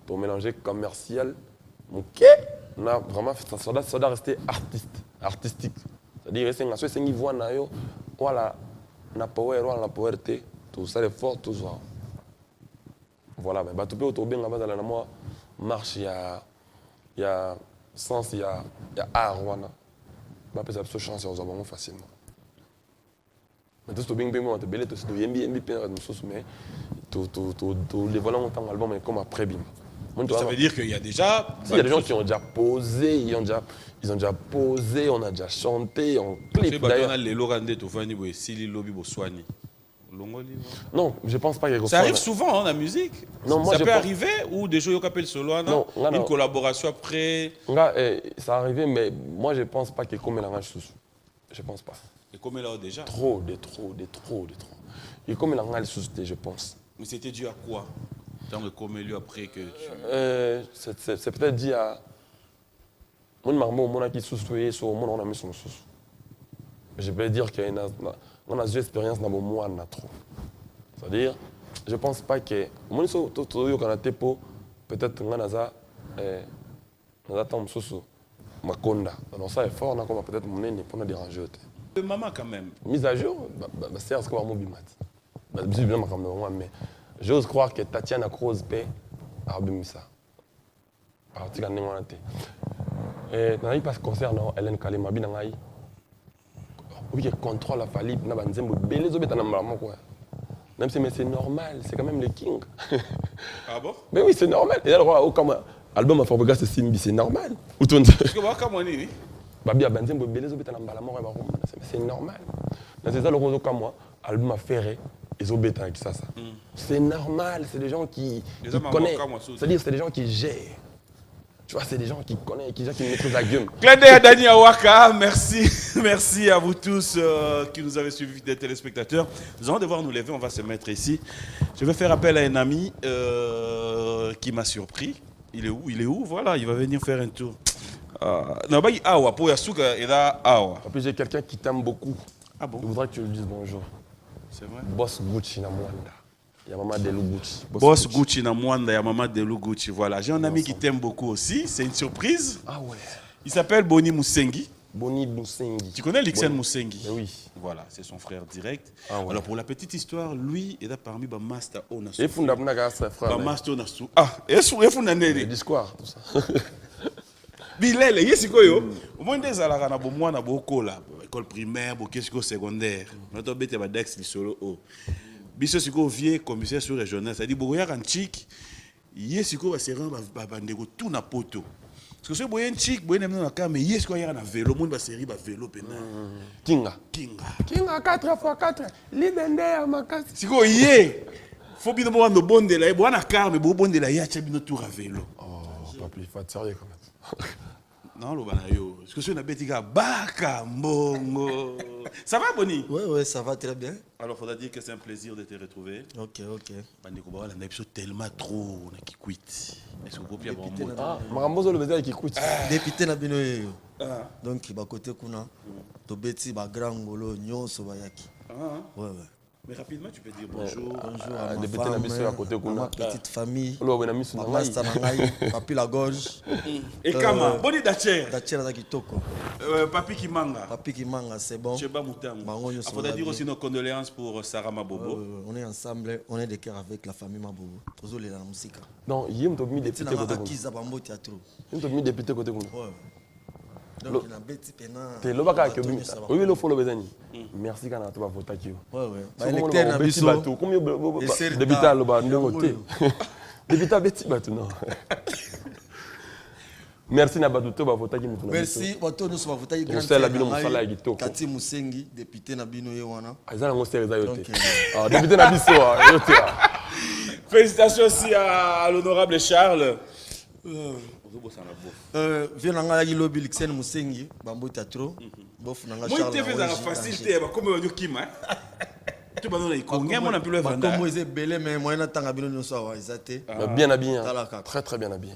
M: pour mélanger commercial, ok, on a vraiment fait ça doit rester artistique. C'est-à-dire, c'est un voix voilà, na power, la powerté, tout ça est fort, tout ça. Voilà, mais tout peut bien là-bas dans la moi marche, il y a sens, il y a art, voilà. Bah, peut-être ça chance, on va facilement. Mais tout ce bien, on te belé, tout ce mais les volants autant album mais comme après bim.
F: Ça veut dire qu'il y a déjà...
M: Il y a des gens qui ont déjà posé, ils ont déjà posé, on a déjà chanté, on clip d'ailleurs. Non, je pense pas qu'il y ait
F: ça arrive souvent en la musique. Non, ça peut arriver ou des gens qui appellent solo, une collaboration après.
M: Ça arrive, mais moi je pense pas qu'il y ait comme un langage sous. Je pense pas.
F: Et comme là déjà
M: Trop. Il y a comme un langage sous, je pense.
F: Mais c'était dû à quoi? Comme lui après que
M: c'est peut-être dit à mon marmot, mon qui sous-soué, sur mon on a mis son sous. Je peux dire qu'il y a une expérience dans mon mois trop. C'est-à-dire, je pense pas que mon so tout peut-être on a ça tombe sous makonda. Donc ça est fort, on a comme peut-être mon nez pour nous déranger.
F: Maman quand même.
M: Mise à jour, c'est ce qu'on va mobimat. Bien mais j'ose croire que Tatiana Kroos paie Arbimisa. Alors, tu as dit et dans le concert, Hélène Kalema, oui, contrôle la falli, même si c'est normal, c'est quand même le king.
F: Ah bon?
M: Mais oui, c'est normal. Et alors, comme album à Fabregas, c'est normal. Ou tu
F: parce que moi, comme on dit,
M: c'est normal. C'est ça le rose comme moi, album à Ferré. C'est normal, c'est des gens qui connaissent. C'est-à-dire c'est des gens qui gèrent. Tu vois, c'est des gens qui connaissent, qui maîtrisent la gueule.
F: Clin d'œil à Dani Awaka, merci. Merci à vous tous qui nous avez suivis, des téléspectateurs. Nous allons devoir nous lever, on va se mettre ici. Je vais faire appel à un ami qui m'a surpris. Il est où? Voilà, il va venir faire un tour.
M: Puis j'ai quelqu'un qui t'aime beaucoup.
F: Ah bon?
M: Je voudrais que tu lui dises bonjour.
F: C'est vrai.
M: Boss Gucci na Mwanda. Il y a Maman Delou Gucci.
F: Boss Gucci na Mwanda, il y a Maman Delou Gucci. Voilà. J'ai un ami qui t'aime beaucoup aussi. C'est une surprise.
M: Ah ouais.
F: Il s'appelle Boni Musengi.
M: Boni Musengi.
F: Tu connais Lixen Musengi?
M: Oui.
F: Voilà, c'est son frère direct.
M: Ah ouais.
F: Alors pour la petite histoire, lui, il est parmi les Master Onasu.
M: Et Fundabnaga, ses frères.
F: Master Onasu. Ah, et Fundanele.
M: Le discours, tout ça.
F: Bilele, yesi koyo. Au moins des alara na bomwa na bokola, école primaire, bokesiko secondaire. Notre bête ba dex li solo o. Biso siko vie commissaire sur régional, ça dit boya kan chic. Yesi ko ba seran ba ndeko tout na poto. Parce que ce boyen chic, boyen na ka mais yesi ko ya na vélo, monde ba série ba vélo pena.
M: Kinga 4x4. Libende ya makasi.
F: Siko yé. Faut bien mo no bonde la, bo na car mais bo bonde la ya chabino tour à vélo.
M: Oh, pas plus faut être sérieux quand même.
F: Non, le banayo. Est-ce que c'est une bêtise baka mbongo? Ça va, Boni?
N: Ouais, ça va très bien.
F: Alors, faudra dire que c'est un plaisir de te retrouver.
N: Ok.
F: Bandeko ba wala na biso tellement trop na ki quit. Est-ce que vous pouvez avoir un mot?
M: Ah, Marambozo le médaille qui quit.
N: Député na bino yo. Donc ba côté kuna to beti ba grand ngolo nyonso ba yaki. Ouais.
F: Mais rapidement, tu peux dire bonjour.
N: Bonjour à ma femme, à ma petite famille.
M: Master
N: Papi la gorge.
F: Et Kama, Boni Dacher.
N: Dacher na kitoko.
F: Papi Kimanga.
N: Papi Kimanga, c'est bon.
F: Cheba Moutam. Il faudrait dire aussi nos condoléances pour Sarah Mabobo.
N: On est ensemble, on est de cœur avec la famille Mabobo. Toujours la musique.
M: Non, il y a un mis député côté. Il y a un mis député côté.
N: Donc il a bêti pena.
M: T'es le bac oui le follow bezani. Merci kana to ba voter ki.
N: Ouais. Ba électeur na biso.
M: Combien député lo ba ndongote. Député bêti bato non. Merci na bato to ba voter ki mutu na.
N: Merci bato nous ba voter
M: grand. C'est la bino musala ya kitoko.
N: Kati Musengi député na bino ye wana.
M: Azala ngo sereza yote. Ah député na biso yote.
F: Félicitations aussi à l'honorable Charles.
N: Viens nanga ya lobi Lixen Musengi bambo teatro bofu nanga
F: Charles. Moi te fais la facilité ba comme on kima. Tu vas dans Congo mon appel vendre.
N: Comme ils belé mais moi na tanga bino nyonso wa izate.
M: Bien habillé. Très bien habillé.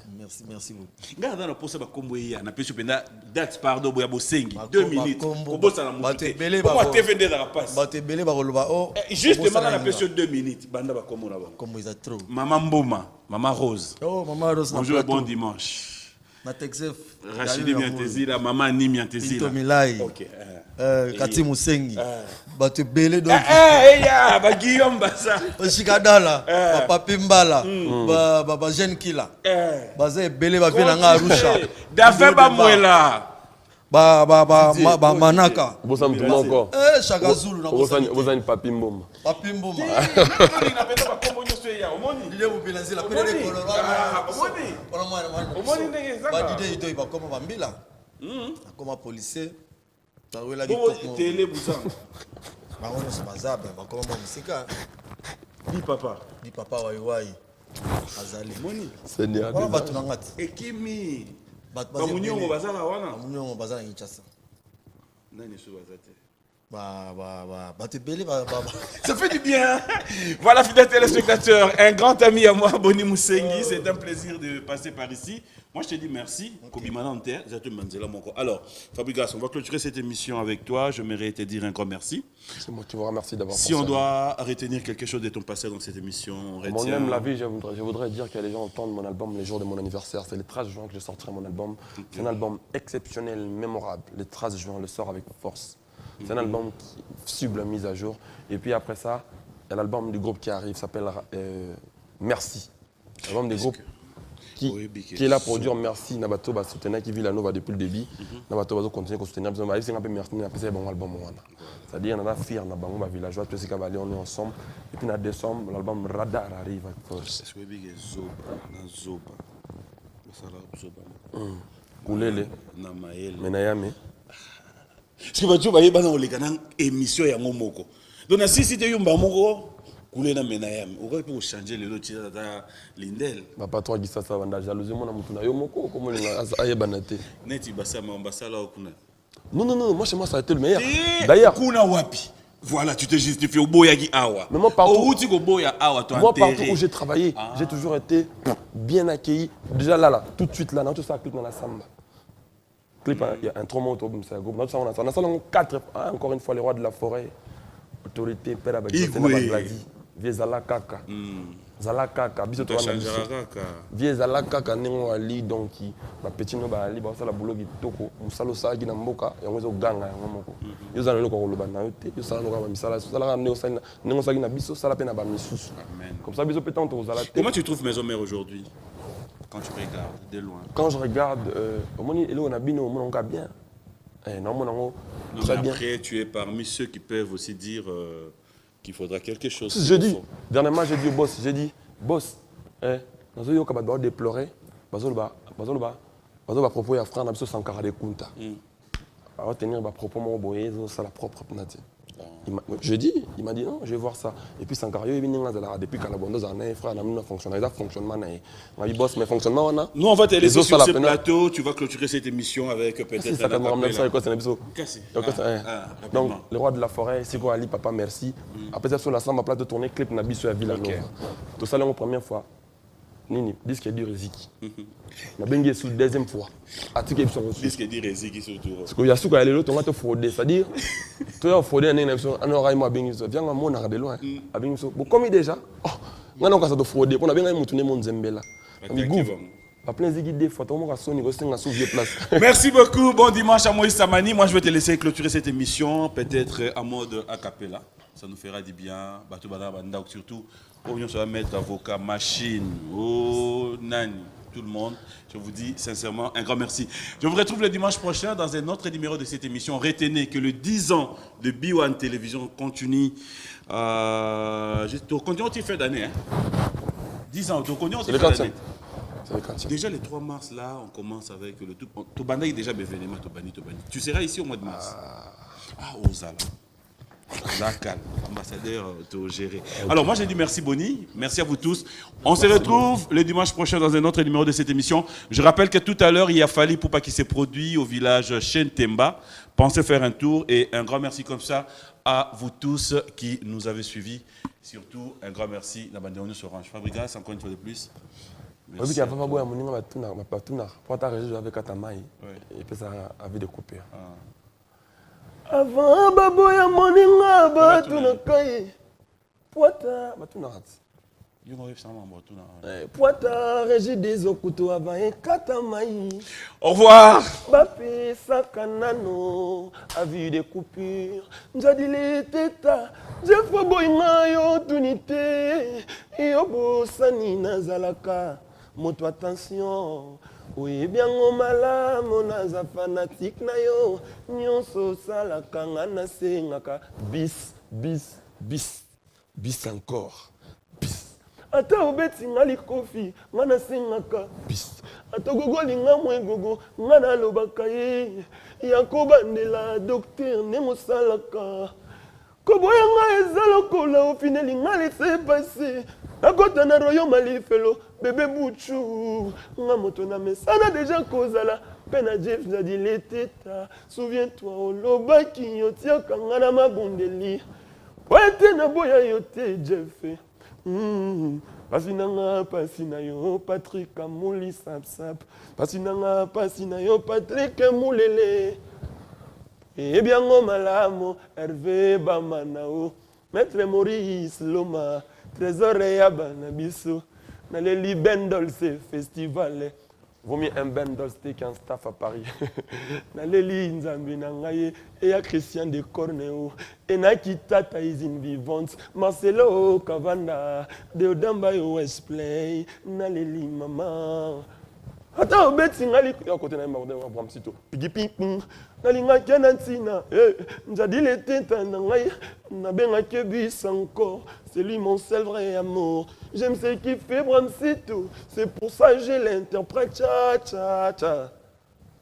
N: Merci beaucoup.
F: Garde dans le poste ba Kombo ya na peso penda date pardon boya Bosengi 2 minutes. Ko bossa na mo. Moi te fais des rapaces.
N: Ba te belé ba koloba oh.
F: Justement na peso 2 minutes banda ba Kombo na ba.
N: Kombo izate.
F: Maman Mboma, Maman Rose.
N: Oh Maman Rose.
F: Bonjour et bon dimanche. Rachidi Miantezila, Maman Ni Miantezila.
N: Milai.
F: OK.
N: Kati Musengi. Ba te belé donc.
F: Ya, ba Guillaume Bassa.
N: Oshikadala, ba Papi Mbala, ba Jeune Kila. Ba ze belé ba vina nga Arusha.
F: Dafe ba Mwela.
N: manaka
M: bosa mutu moko
N: Chaka Zulu na
M: bosani papi mboma
N: papi mboma ndile bobila nzela pele le koloro badide ito ibakoma bambila akoma policier tawela kitoko
F: télé buzanga
N: bango nyonso bazabe bakoma monisika bi papa waiwai azali wana bato na ngati
F: ekimi
N: bamuniongo
F: bazala wana
N: bamuniongo bazala na Kinshasa
F: nani so bazate
N: bato ebele
F: ça fait du bien. Voilà, fidèles téléspectateurs, un grand ami à moi, Boni Moussengi, c'est un plaisir de passer par ici. Moi, je te dis merci. Alors, Fabregas, on va clôturer cette émission avec toi. Je m'aimerais te dire un grand merci.
M: C'est moi qui vous remercie d'avoir
F: Si on doit retenir quelque chose de ton passé dans cette émission, on retient...
M: Mon même la vie, je voudrais dire que les gens entendent mon album les jours de mon anniversaire. C'est le 13 juin que je sortirai mon album. C'est un album exceptionnel, mémorable. Le 13 juin, on le sort avec force. C'est un album qui sublime mise à jour. Et puis après ça, il y a l'album du groupe qui arrive, s'appelle Merci. L'album du groupe qui est là pour dire merci. Nabato va soutenir qui vit la Nova depuis le début. Nabato va continuer à soutenir. C'est un peu merci. C'est un bon album. C'est-à-dire qu'on a fier dans le villageois. Tout ce qu'on va aller, on est ensemble. Et puis en décembre, l'album Radar arrive avec force. Koulele. Menayame.
F: Si tu vas aller dans l'émission, il y a un moko. Donc, si tu es un moko, tu es un menayam. On va changer le lot de l'indel.
M: Pas toi qui ça va dans la jalousie. Moi, je suis moko. Comment il y a banate? Non, moi chez moi ça a été le meilleur. D'ailleurs,
F: voilà, tu te justifies au boyagi awa.
M: Mais moi partout où j'ai travaillé, j'ai toujours été bien accueilli. Déjà là, tout de suite là, tout ça clip dans la samba. Clip, il y a un trauma autour de ça. On a 4, encore une fois, les rois de la forêt, autorité, père Abadi, vieux Zala Kaka. Zala Kaka, vieux Zala Kaka, Nengo Ali, donc, ma petite Noba Ali, ça la boulot qui toko, Moussalo Sagi Namboka, et on est ganga, ils ont le Korolobana, ils ont le Misala, Nengo Sagi Nabiso, Salapena Bamissus. Comme ça, Biso pétant aux Zala.
F: Comment tu trouves Maison Mère aujourd'hui? Quand tu regardes de loin.
M: Quand je regarde, on a bien.
F: Très bien. Après, tu es parmi ceux qui peuvent aussi dire qu'il faudra quelque chose.
M: Je dis, dernièrement, j'ai dit au boss, boss, nous avons déplorer, propos à Fran, nous Sankara de Kunta. On va tenir propos mon boyer, c'est la propre nature. Je dis, il m'a dit non, je vais voir ça. Et puis Sankario est venu depuis Calabondo, frère, on a fonctionné, fonctionnement. On a dit boss, mais fonctionnement on a.
F: Nous on va te laisser sur ce plateau, tu vas clôturer cette émission avec peut-être
M: ça. Donc le roi de la forêt, c'est quoi Ali, papa, merci. Après ça sur la samba plate de tourner clip Nabiso à Villanova. Tout ça là la première fois. Nini, disque du Reziki. Na bengi sur deuxième fois. Article ils sont reçus.
F: Disque du Reziki surtout.
M: Parce qu'il y a sous quand l'autre on va te frauder, c'est-à-dire toi frauder une émission, on aura moi bengi so. Viens moi na de loin. A bengi so. Bon comme déjà. Oh, ngana ka ça te frauder. Pour na bengi mutune mon Zembela. Pas plein de guides photos, on va sonner sur vieux place.
F: Merci beaucoup. Bon dimanche à Moïse Samani. Moi je vais te laisser clôturer cette émission peut-être en mode a cappella. Ça nous fera du bien. Bato bana banda surtout. On va mettre avocat, machine, nani, tout le monde. Je vous dis sincèrement un grand merci. Je vous retrouve le dimanche prochain dans un autre numéro de cette émission. Retenez que le 10 ans de B1 Télévision continue. Continue, tu fais d'année. 10 ans, tu continue, tu fais d'année. Déjà le 3 mars, là, on commence avec le tout. Tobanda est déjà bévéné, Tobani. Tu seras ici au mois de mars. Ozala. Lacal, ambassadeur autogéré. Alors moi j'ai dit merci Boni, merci à vous tous. On se retrouve le dimanche prochain dans un autre numéro de cette émission. Je rappelle que tout à l'heure il y a Fali Poupa qui s'est produit au village Chentemba. Pensez faire un tour et un grand merci comme ça à vous tous qui nous avez suivis. Surtout un grand merci à Bandéonu Sorange. Fabregas, encore une fois de plus.
M: Merci. Il y a pas mal pour ta région avec Atamaï et puis ça avait des coupures. Avant baboya moninga batuna kai poata batuna rat poata régie des okuto avant katamai.
F: Au revoir.
M: Bapi sakanano a vu des coupures njadile teta jefo boyinga yo tunité yo bosani nazalaka moto attention oyebiango malamu naza fanatique na yo nyonso osalaka nga nasengaka bis encore bis ata obeti nga likofi nga nasengaka bis ata gogolinga mwegogo nga nalobaka ye ya kobandela docteur nde mosalaka koboyanga eza lokola ofineli nga lese pase akota na royaume alifelo bebe buchu nga moto na mesana deja kozala mpe na jeff zadi leteta souviens-toi olobaki yotiaka nga na mabundeli oye te na boya yo te jeff pasi na nga pasi na yo patrik amuli sapsap pasi na nga pasi na yo patrik mulele ebiango malamu herve bamanao maître maurice loma trésor ya bana biso naleli bendol se festival vaut mieux un bendol steak qu'un staff à Paris naleli nzambi na ngai eya Christian de Corneo enaki tata izine vivante Marcelo Cavanda Deodamba yo Westplay naleli mama ata obeti ngali ya kote na mborde wa bramsito pigi ping nalinga kena ntina nzadi le tenta na ngai na benga kebis encore c'est lui mon seul vrai amour j'aime ce qui fait bramsito c'est pour ça que je l'interprète cha cha cha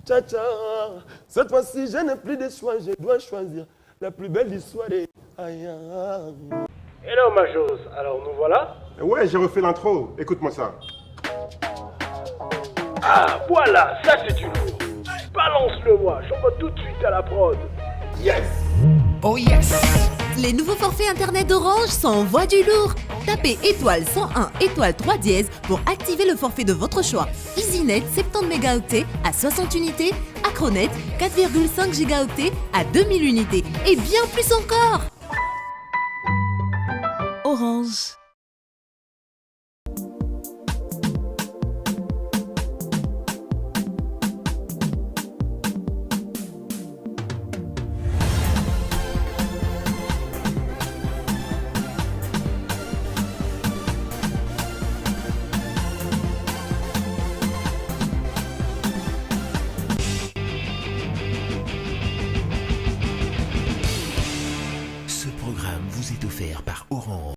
M: cha cha cette fois-ci je n'ai plus de choix je dois choisir la plus belle du soirée aïe
B: Hello ma chose, alors nous voilà.
C: Ouais, j'ai refait l'intro, écoute-moi ça.
B: Ah, voilà, ça c'est du lourd. Balance-le-moi, j'envoie tout de suite à la prod.
C: Yes!
D: Oh yes! Les nouveaux forfaits internet d'Orange s'envoient du lourd. Tapez étoile 101 étoile 3 dièse pour activer le forfait de votre choix. EasyNet 70 mégaoctets à 60 unités, Acronet 4,5 gigaoctets à 2000 unités et bien plus encore. Orange.
A: Ce programme vous est offert par Orange.